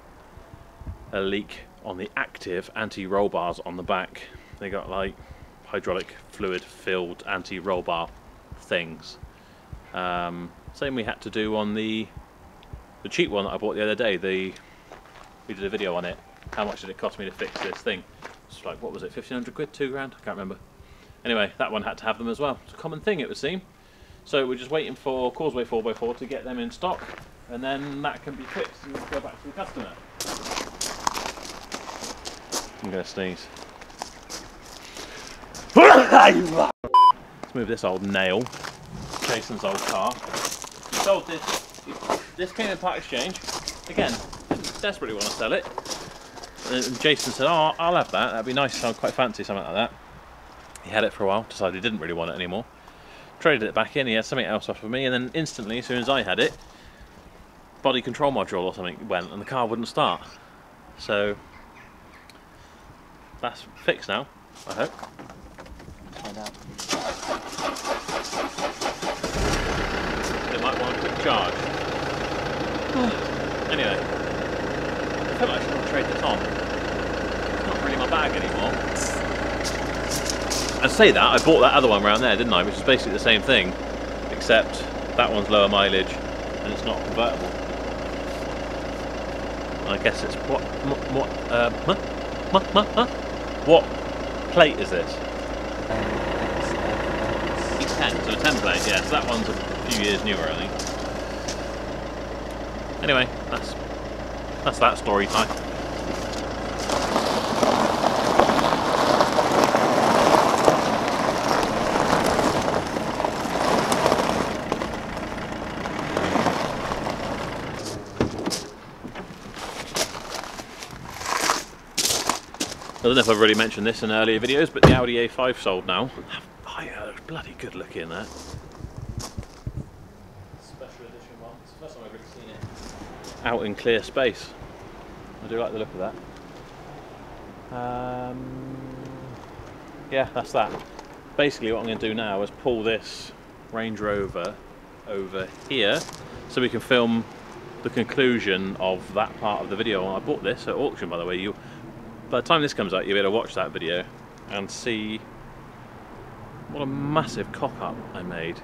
a leak on the active anti-roll bars on the back. They got like hydraulic fluid filled anti-roll bar things. Same we had to do on the cheap one that I bought the other day. We did a video on it. How much did it cost me to fix this thing? It's like, what was it, 1,500 quid, 2 grand? I can't remember. Anyway, that one had to have them as well. It's a common thing, it would seem. So we're just waiting for Causeway 4x4 to get them in stock, and then that can be fixed and go back to the customer. I'm going to sneeze. Let's move this old nail. Jason's old car. We sold this. This came in part exchange. Again, didn't desperately want to sell it. And Jason said, "Oh, I'll have that. That'd be nice. I quite fancy something like that." He had it for a while. Decided he didn't really want it anymore. Traded it back in. He had something else off of me, and then instantly, as soon as I had it, body control module or something went, and the car wouldn't start. So that's fixed now, I hope. Let's find out. It might want a quick charge. Anyway, I feel like I should not trade this on. It's not really my bag anymore. I say that, I bought that other one around there, didn't I? Which is basically the same thing, except that one's lower mileage and it's not convertible. I guess it's what plate is this? E10, so a 10 plate, yeah, so that one's a few years newer, I think. Anyway, that's that story time. I don't know if I've already mentioned this in earlier videos, but the Audi A5 sold now. Oh yeah, looks bloody good looking, that. Special edition one. It's the first time I've ever seen it out in clear space. I do like the look of that. Yeah, that's that. Basically what I'm going to do now is pull this Range Rover over here so we can film the conclusion of that part of the video. I bought this at auction, by the way. By the time this comes out, you'll be able to watch that video and see what a massive cock-up I made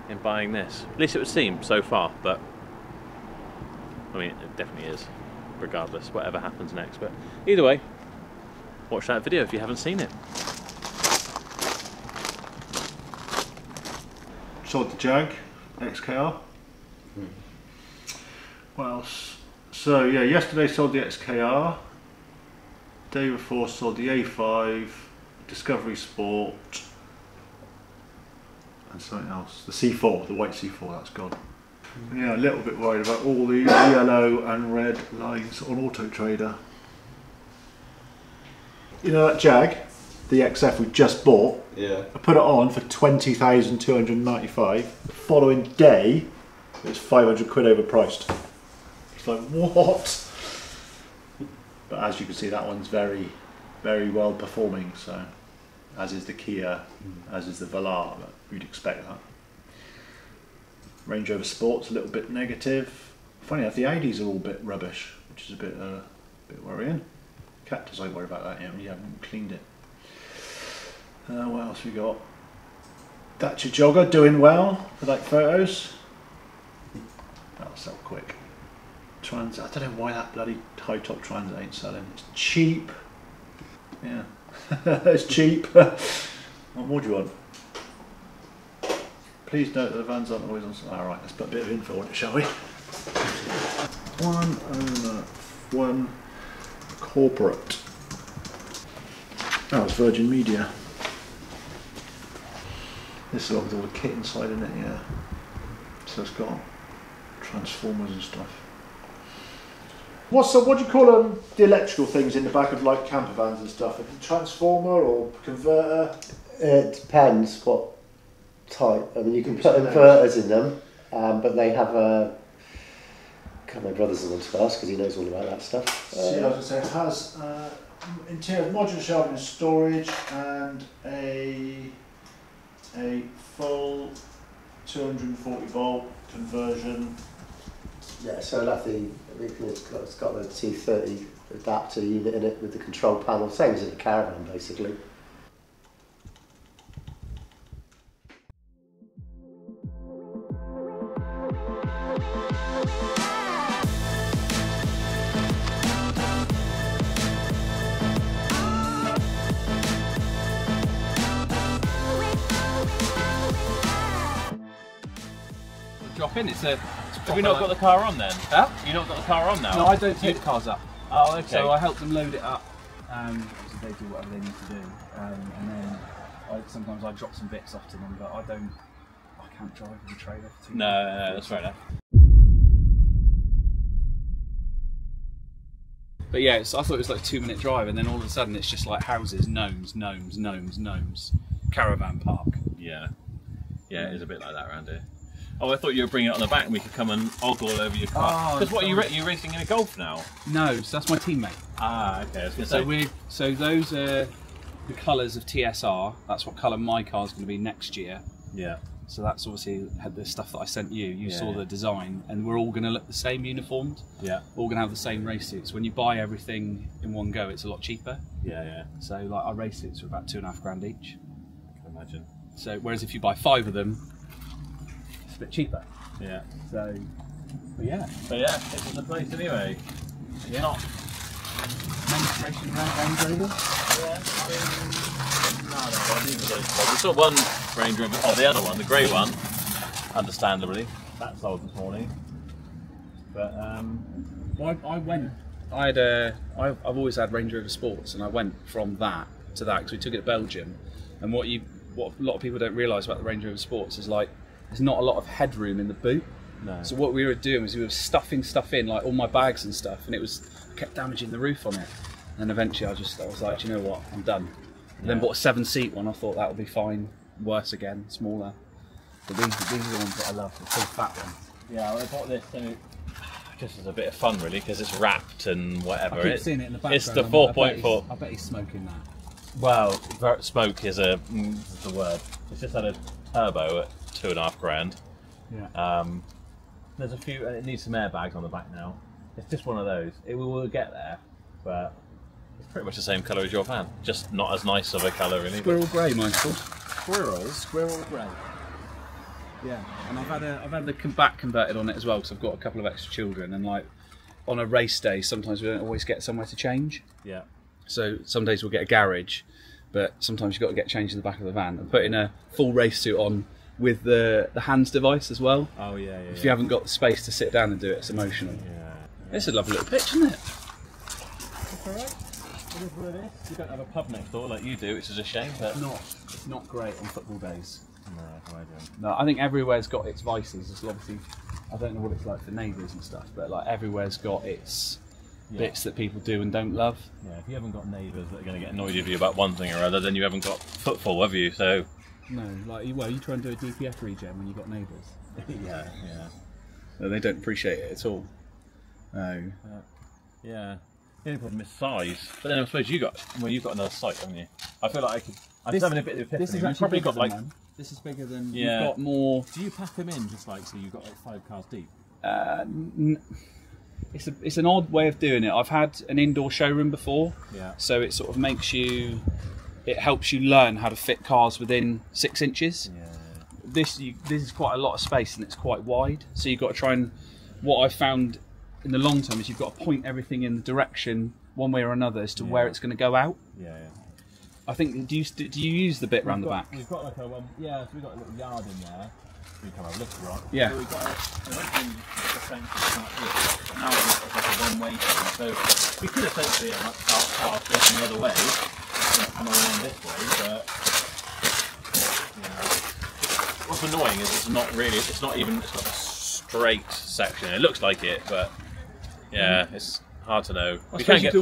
in buying this. At least it would seem so far, but I mean, it definitely is, regardless, whatever happens next. But either way, watch that video if you haven't seen it. Sold the Jag XKR. What else? So yeah, yesterday sold the XKR. Day before sold the A5, Discovery Sport, and something else. The C4, the white C4, that's gone. Yeah, a little bit worried about all the yellow and red lines on Auto Trader. You know that Jag, the XF we just bought? Yeah. I put it on for 20,295. The following day, it was 500 quid overpriced. It's like, what? But as you can see, that one's very, very well performing. So, as is the Kia, as is the Velar, but you'd expect that. Range Rover Sport's a little bit negative. Funny enough, the Audis are all a bit rubbish, which is a bit worrying. Cactus, I worry about that. You haven't cleaned it. What else we got? Dacia Jogger doing well for like photos. That'll sell quick. Trans, I don't know why that bloody high top Transit ain't selling. It's cheap. Yeah, it's cheap. What more do you want? Please note that the vans aren't always on. Alright, let's put a bit of info on it, shall we? One owner, one corporate. Oh, it's Virgin Media. This is with all the kit inside in it, yeah. So it's got transformers and stuff. What do you call the electrical things in the back of like camper vans and stuff? A transformer or converter? It depends what type. I mean, you can put inverters in them, but they have My brother's the one to ask because he knows all about that stuff. See, I was going to say, it has interior modular shelving and storage and a full 240 volt conversion. Yeah, so it's got the T30 adapter unit in it with the control panel, same as in a caravan basically. Drop in. Have we not got the car on then? Huh? You not got the car on now? No, I don't take the cars up. Oh, okay. So I help them load it up. So they do whatever they need to do, and then sometimes I drop some bits off to them, but I can't drive with a trailer for too long. No, that's fair enough. But yeah, I thought it was like a 2-minute drive, and then all of a sudden it's just like houses, gnomes, caravan park. Yeah, it is a bit like that around here. Oh, I thought you were bringing it on the back and we could come and ogle all over your car. Because what, are you racing in a Golf now? No, so that's my teammate. Ah, okay. I was going to say. So those are the colours of TSR. That's what colour my car's going to be next year. Yeah. So that's obviously the stuff that I sent you. You saw the design, and we're all going to look the same uniformed. Yeah. We're all going to have the same race suits. When you buy everything in one go, it's a lot cheaper. Yeah. So like our race suits are about £2.5 each. I can imagine. So whereas if you buy 5 of them, it's a bit cheaper. Yeah. So, but yeah, this is the place anyway. Yeah. Not. Demonstration Range Rover. Yeah. We saw one Range Rover, the other one, the grey one, understandably. That sold this morning. But I've always had Range Rover Sports, and I went from that to that because we took it to Belgium. And what a lot of people don't realise about the Range Rover Sports is like there's not a lot of headroom in the boot. No. So what we were doing was we were stuffing stuff in, like all my bags and stuff, and it kept damaging the roof on it. And eventually I was like, do you know what, I'm done. And then bought a 7-seat one. I thought that would be fine. Worse again, smaller. But these are the ones that I love, the big fat ones. yeah, well, I bought this just as a bit of fun, really, because it's wrapped and whatever. I keep seeing it in the background. It's the 4.4. I bet he's smoking that. Well, smoke is the word. It's just had a turbo at £2.5 Yeah. There's a few. It needs some airbags on the back now. It's just one of those. We will get there, but it's pretty much the same colour as your van, just not as nice of a colour, really. Squirrel grey, mine's called. Squirrel grey. Yeah, and I've had the back converted on it as well because I've got a couple of extra children, and like on a race day, sometimes we don't always get somewhere to change. Yeah. So some days we'll get a garage, but sometimes you've got to get changed in the back of the van and putting a full race suit on with the hands device as well. Oh yeah. If you haven't got the space to sit down and do it, it's emotional. Yeah. It's a lovely little pitch, isn't it? It's alright. It is what it is. You don't have a pub next door like you do, which is a shame. But It's not great on football days. no, No, I think everywhere's got its vices. It's obviously, I don't know what it's like for neighbours and stuff, but like everywhere's got its bits that people do and don't love. Yeah, if you haven't got neighbours that are going to get annoyed with you about one thing or other, then you haven't got footfall, have you? So. No, like you try and do a DPF regen when you've got neighbours. Yeah. No, they don't appreciate it at all. No. Yeah. The only problem is size. But then I suppose you've got another site, haven't you? I feel like I'm having a bit of epiphany. This is You've probably got like. This is bigger than. Yeah. You've got more. Do you pack them in just like so you've got like 5 cars deep? It's an odd way of doing it. I've had an indoor showroom before. Yeah. So it sort of it helps you learn how to fit cars within 6 inches. Yeah. This is quite a lot of space and it's quite wide. So you've got to try and. What I've found in the long term is you've got to point everything in the direction one way or another as to where it's going to go out. Yeah. I think. Do you use the bit round the back? We've got like a so we've got a little yard in there. We can have a look right. Yeah. So we've got essentially like this. Now it's like a one-way thing. So we could essentially have cars going the other way and come around this way, but what's annoying is it's not a straight section. It looks like it, but it's hard to know. I suppose you can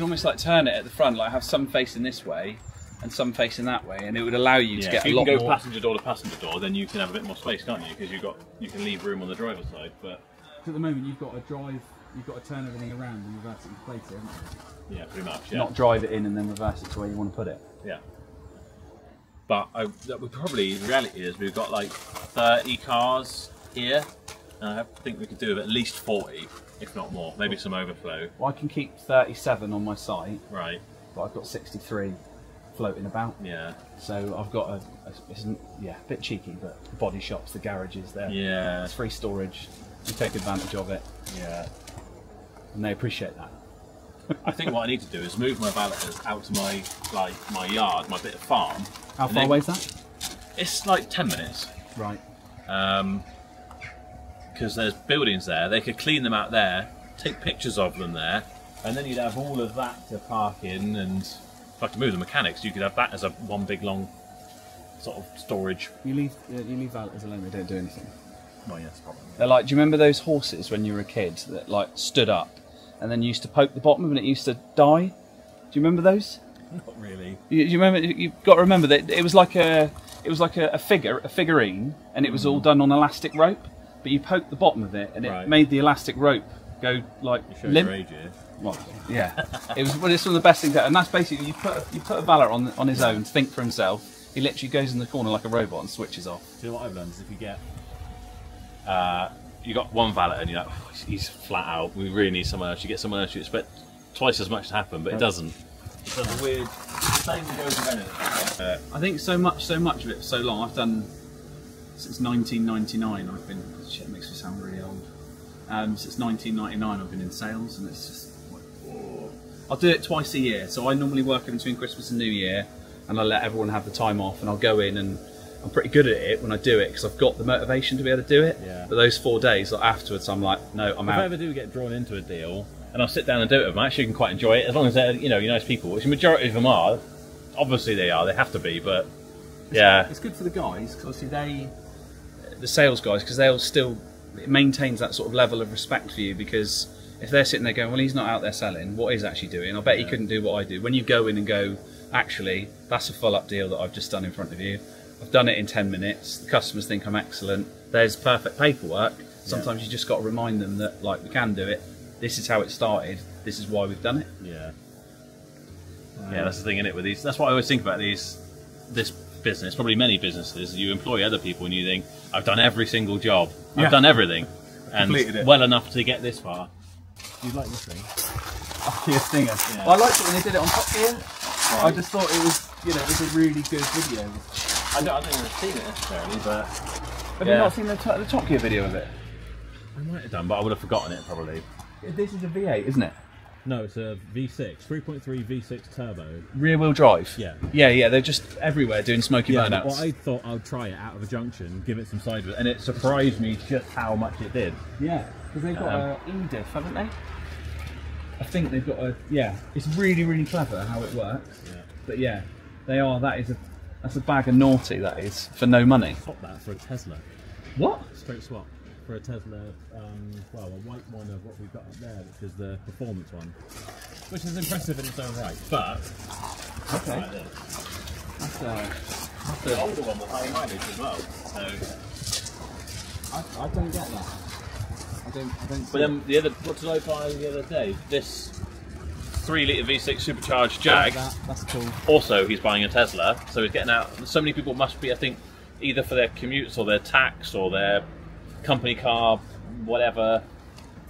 almost turn it at the front, like have some facing this way and some facing that way, and it would allow you to get a lot more. If you can go passenger door to passenger door, then you can have a bit more space, can't you? Because you can leave room on the driver's side. But at the moment you've got to drive, you've got to turn everything around and reverse it into place it, haven't you? Yeah, pretty much. Yeah. Not drive it in and then reverse it to where you want to put it. Yeah. But we probably, the reality is, we've got like 30 cars here, and I think we could do at least 40, if not more. Maybe some overflow. Well, I can keep 37 on my site, Right. but I've got 63 floating about. Yeah. So I've got it's a bit cheeky, but the body shops, the garages there. Yeah. It's free storage. You take advantage of it. Yeah. And they appreciate that. I think what I need to do is move my valeters out to my yard, my bit of farm. How far away is that? It's like 10 minutes. Right. Because there's buildings there. They could clean them out there, take pictures of them there, and then you'd have all of that to park in. And if I could move the mechanics, you could have that as a one big long sort of storage. You leave valeters alone. They don't do anything. Well, yes, probably. They're like, do you remember those horses when you were a kid that like stood up and then you used to poke the bottom and it used to die? Do you remember those? Not really. You remember? You've got to remember that it was like a figurine, and it was all done on elastic rope. But you poked the bottom of it, and it made the elastic rope go like limp. Your age here. Well, yeah, it's one of the best things. And that's basically you put a valet on his own, to think for himself. He literally goes in the corner like a robot and switches off. Do you know what I've learned is if you get you got one valet and you're like, oh, he's flat out. We really need someone else. You get someone else, you expect twice as much to happen, but it doesn't. It does a weird same goes with anything. I think so much of it for so long. I've done since 1999. I've been shit. It makes me sound really old. Since 1999, I've been in sales, and it's just like, whoa. I'll do it twice a year. So I normally work in between Christmas and New Year, and I let everyone have the time off, and I'll go in and I'm pretty good at it when I do it because I've got the motivation to be able to do it. Yeah. But those 4 days afterwards, I'm like, no, I'm out. If I ever do get drawn into a deal, and I'll sit down and do it with them, I actually can quite enjoy it as long as they're you're nice people, which the majority of them are. Obviously they are, they have to be, but yeah. It's good for the guys because obviously the sales guys, because they'll still, it maintains that sort of level of respect for you, because if they're sitting there going, well, he's not out there selling, what he's actually doing, I bet he couldn't do what I do. When you go in and go, actually, that's a full up deal that I've just done in front of you. I've done it in 10 minutes. The customers think I'm excellent. There's perfect paperwork. Sometimes you just got to remind them that, like, we can do it. This is how it started. This is why we've done it. Yeah. Yeah, that's the thing, innit, with these. That's what I always think about this business. Probably many businesses. You employ other people and you think, I've done every single job. I've done everything, and well enough to get this far. You like this thing? Kia Stinger. Yeah. Well, I liked it when they did it on Top Gear. Right. I just thought it was, it was a really good video. I don't think I've seen it necessarily, but have you not seen the Top Gear video of it? I might have done, but I would have forgotten it probably. This is a V8, isn't it? No, it's a V6, 3.3 V6 turbo. Rear wheel drive? Yeah. Yeah, they're just everywhere doing smoky burnouts. Well, I thought I would try it out of a junction, give it some side and it surprised me just how much it did. Yeah, because they've got a e-diff, haven't they? I think they've got a, it's really, really clever how it works. Yeah. But yeah, that's a bag of naughty, that is, for no money. Swap that for a Tesla. What? Straight swap. For a Tesla, well, a white one of what we've got up there, which is the performance one, which is impressive in its own right. But okay, like that's the older one with high mileage as well. So I don't get that. I don't. But then what did I buy the other day? This 3-litre V6 supercharged Jag. That's cool. Also, he's buying a Tesla, so he's getting out. So many people must be, I think, either for their commutes or their tax or their company car, whatever,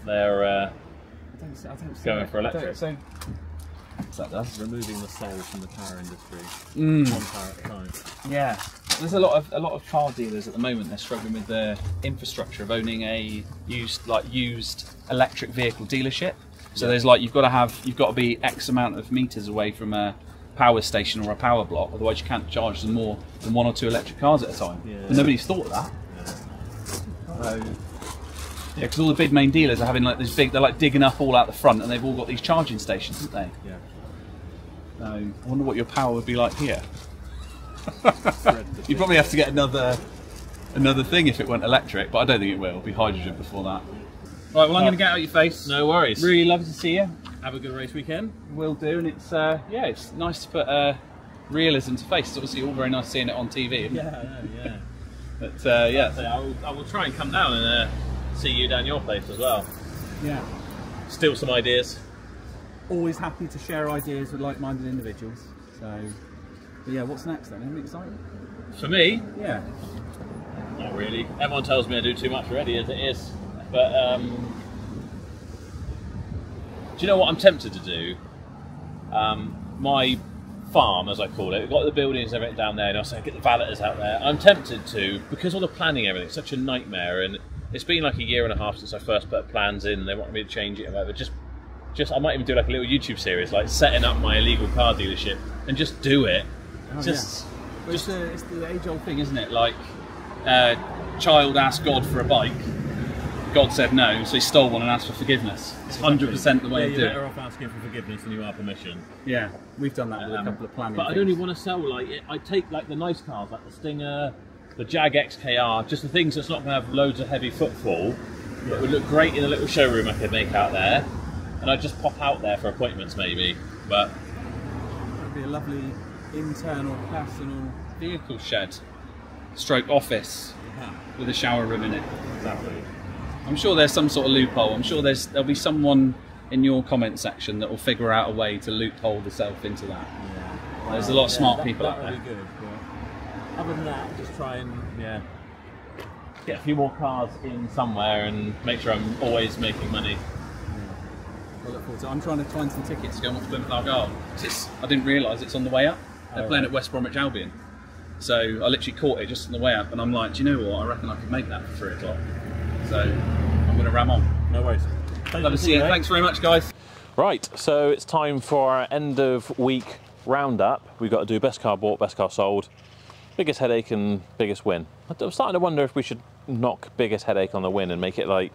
they're going for electric. So that does removing the soul from the car industry, one car at a time. Yeah, there's a lot of car dealers at the moment. They're struggling with the infrastructure of owning a used electric vehicle dealership. So there's you've got to be X amount of meters away from a power station or a power block, otherwise you can't charge them more than 1 or 2 electric cars at a time. Yeah. But nobody's thought of that. Yeah, because all the big main dealers are having these big, they're digging up all out the front, and they've all got these charging stations, haven't they? Yeah. So I wonder what your power would be like here. You'd probably have to get another thing if it went electric, but I don't think it will. It'll be hydrogen before that. Right, well, I'm going to get out your face. No worries. Really lovely to see you. Have a good race weekend. Will do, and it's it's nice to put realism to face. It's obviously all very nice seeing it on TV. Yeah, I know, yeah. But I will try and come down and see you down your place as well. Yeah. Steal some ideas. Always happy to share ideas with like-minded individuals. So, but yeah, what's next then? Anything exciting? For me, Yeah. not really. Everyone tells me I do too much already as it is. But do you know what I'm tempted to do? My farm, as I call it, we've got the buildings and everything down there, and I say get the valeters out there. I'm tempted to, because all the planning and everything's such a nightmare, and it's been like a year and a half since I first put plans in, and they want me to change it and whatever. Just I might even do like a little YouTube series, like setting up my illegal car dealership, and just do it. Oh, it's the age-old thing, isn't it? Like, child asked God for a bike. God said no, so he stole one and asked for forgiveness. It's 100% the way to do it. You're better off asking for forgiveness than you are permission. Yeah, we've done that with a couple of planning But things. I'd only want to sell, like, I take like the nice cars, like the Stinger, the Jag XKR, just the things that's not going to have loads of heavy footfall, that would look great in a little showroom I could make out there, and I'd just pop out there for appointments maybe. But it'd be a lovely internal personal vehicle shed, stroke office, with a shower room in it. Exactly. I'm sure there's some sort of loophole. I'm sure there'll be someone in your comment section that will figure out a way to loophole themselves into that. Yeah. There's a lot of smart people out there. That would be good. Yeah. Other than that, just try and get a few more cars in somewhere and make sure I'm always making money. I look forward to it. I'm trying to find some tickets to go and watch Plymouth Argyle. I didn't realise it's on the way up. They're playing at West Bromwich Albion. So I literally caught it just on the way up, and I'm like, do you know what? I reckon I could make that for 3 o'clock. So I'm going to ram on. No worries. Love to see you. Thanks very much, guys. Right, so it's time for our end of week roundup. We've got to do best car bought, best car sold, biggest headache and biggest win. I'm starting to wonder if we should knock biggest headache on the win and make it like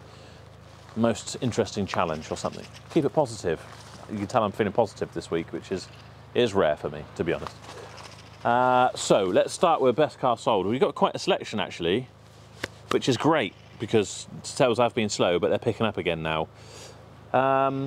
most interesting challenge or something. Keep it positive. You can tell I'm feeling positive this week, which is rare for me, to be honest. So let's start with best car sold. We've got quite a selection actually, which is great because sales have been slow, but they're picking up again now.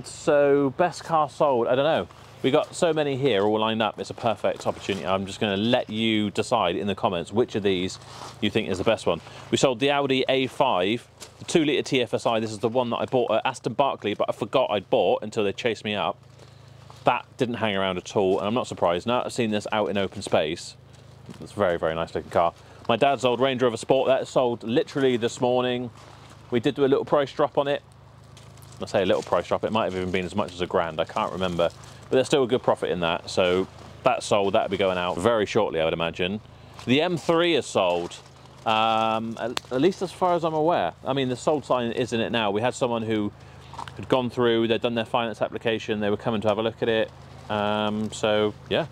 So best car sold, I don't know. We've got so many here all lined up, it's a perfect opportunity. I'm just going to let you decide in the comments which of these you think is the best one. We sold the Audi A5, the 2-litre TFSI. This is the one that I bought at Aston Barclay, but I forgot I'd bought until they chased me up. That didn't hang around at all, and I'm not surprised. Now I've seen this out in open space, it's a very, very nice looking car. My dad's old Range Rover Sport, that sold literally this morning. We did do a little price drop on it. I say a little price drop, it might have even been as much as £1,000, I can't remember. But there's still a good profit in that, so that's sold, that'll be going out very shortly, I would imagine. The M3 is sold, at least as far as I'm aware. I mean, the sold sign is in it now. We had someone who had gone through, they'd done their finance application, they were coming to have a look at it. So yeah,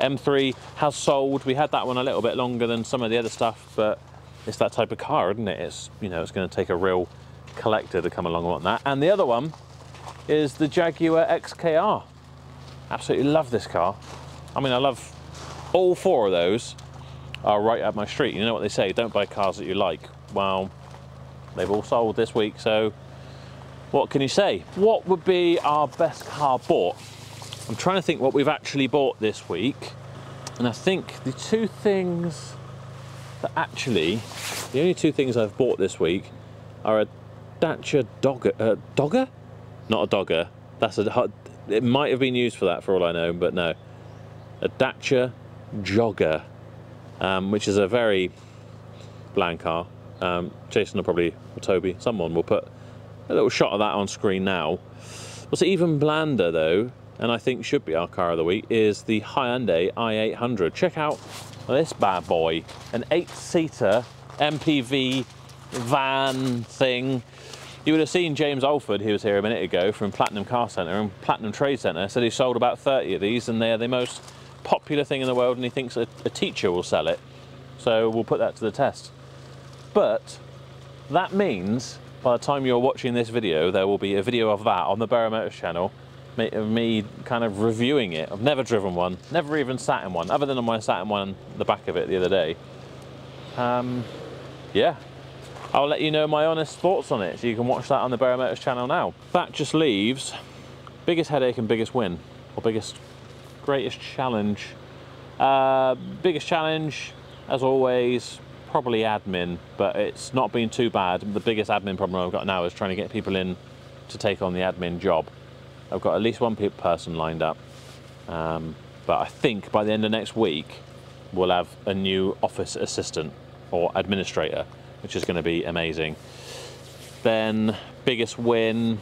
M3 has sold. We had that one a little bit longer than some of the other stuff, but it's that type of car, isn't it? It's, you know, it's going to take a real collector to come along on that. And the other one is the Jaguar XKR. Absolutely love this car. I mean, I love all 4 of those are right up my street. You know what they say, don't buy cars that you like. Well, they've all sold this week, so what can you say? What would be our best car bought? I'm trying to think what we've actually bought this week, and I think the two things that actually, the only 2 things I've bought this week are a Dacia Dogger, Dogger? Not a Dogger, that's a, it might have been used for that for all I know, but no. A Dacia Jogger, which is a very bland car. Jason will probably, or Toby, someone will put a little shot of that on screen now. What's even blander though, and I think should be our car of the week, is the Hyundai i800. Check out this bad boy, an 8-seater MPV van thing. You would have seen James Alford, he was here a minute ago, from Platinum Car Centre and Platinum Trade Centre, said he sold about 30 of these and they're the most popular thing in the world, and he thinks a teacher will sell it. So we'll put that to the test. But that means by the time you're watching this video, there will be a video of that on the Berrow Motors channel, of me kind of reviewing it. I've never driven one, never even sat in one, other than on my sat in one, the back of it the other day. Yeah. I'll let you know my honest thoughts on it, so you can watch that on the Berrow Motors channel now. That just leaves biggest headache and biggest win, or greatest challenge. Biggest challenge, as always, probably admin, but it's not been too bad. The biggest admin problem I've got now is trying to get people in to take on the admin job. I've got at least one person lined up, but I think by the end of next week we'll have a new office assistant or administrator, which is going to be amazing. Then biggest win,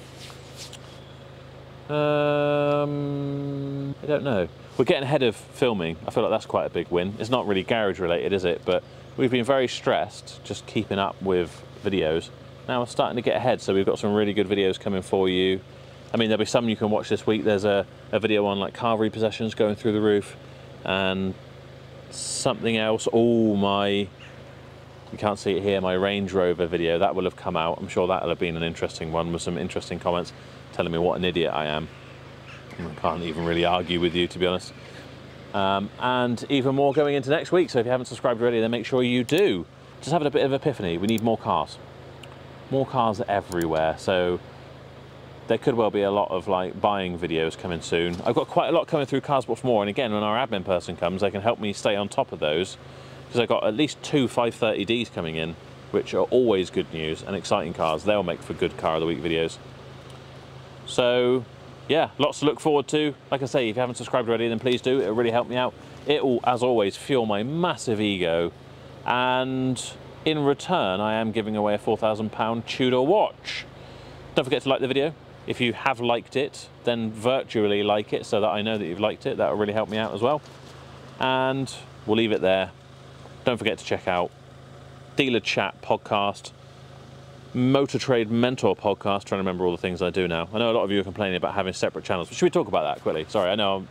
I don't know. We're getting ahead of filming. I feel like that's quite a big win. It's not really garage related, is it? But we've been very stressed just keeping up with videos. Now we're starting to get ahead, so we've got some really good videos coming for you. I mean, there'll be some you can watch this week. There's a video on like car repossessions going through the roof, and something else. Oh, you can't see it here, my Range Rover video, that will have come out. I'm sure that'll have been an interesting one with some interesting comments telling me what an idiot I am. I can't even really argue with you, to be honest. And even more going into next week, so if you haven't subscribed already, then make sure you do. Just having a bit of epiphany, we need more cars. More cars everywhere, so there could well be a lot of like buying videos coming soon. I've got quite a lot coming through Cars Bought For More, and again, when our admin person comes, they can help me stay on top of those, because I've got at least 2 530Ds coming in, which are always good news and exciting cars. They'll make for good Car of the Week videos. So yeah, lots to look forward to. Like I say, if you haven't subscribed already, then please do. It'll really help me out. It will, as always, fuel my massive ego. And in return, I am giving away a £4,000 Tudor watch. Don't forget to like the video. If you have liked it, then virtually like it so that I know that you've liked it. That will really help me out as well. And we'll leave it there. Don't forget to check out Dealer Chat podcast, Motor Trade Mentor podcast, trying to remember all the things I do now. I know a lot of you are complaining about having separate channels, but should we talk about that quickly? Sorry, I know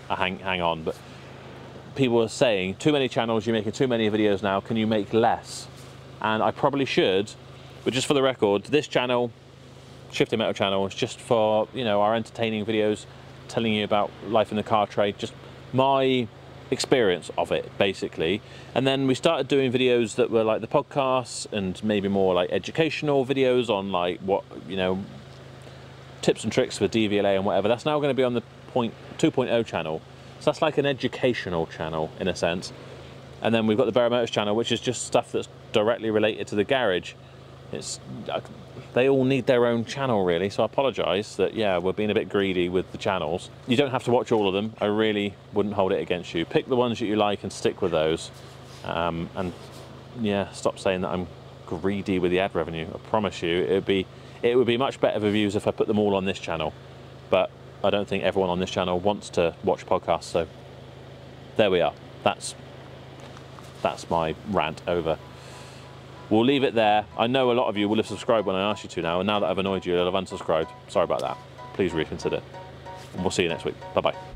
I hang on, but people are saying, too many channels, you're making too many videos now, can you make less? And I probably should, but just for the record, this channel, Shifting Metal channel, is just for, you know, our entertaining videos, telling you about life in the car trade, just my experience of it, basically. And then we started doing videos that were like the podcasts and maybe more like educational videos on like what, you know, tips and tricks for DVLA and whatever. That's now going to be on the 2.0 channel. So that's like an educational channel in a sense. And then we've got the Berrow Motors channel, which is just stuff that's directly related to the garage. They all need their own channel, really, so I apologise that, yeah, we're being a bit greedy with the channels. You don't have to watch all of them. I really wouldn't hold it against you. Pick the ones that you like and stick with those. And, yeah, stop saying that I'm greedy with the ad revenue. I promise you, it would be much better for views if I put them all on this channel. But I don't think everyone on this channel wants to watch podcasts, so there we are. That's my rant over. We'll leave it there. I know a lot of you will have subscribed when I asked you to now, and now that I've annoyed you, you'll have unsubscribed. Sorry about that. Please reconsider. And we'll see you next week. Bye-bye.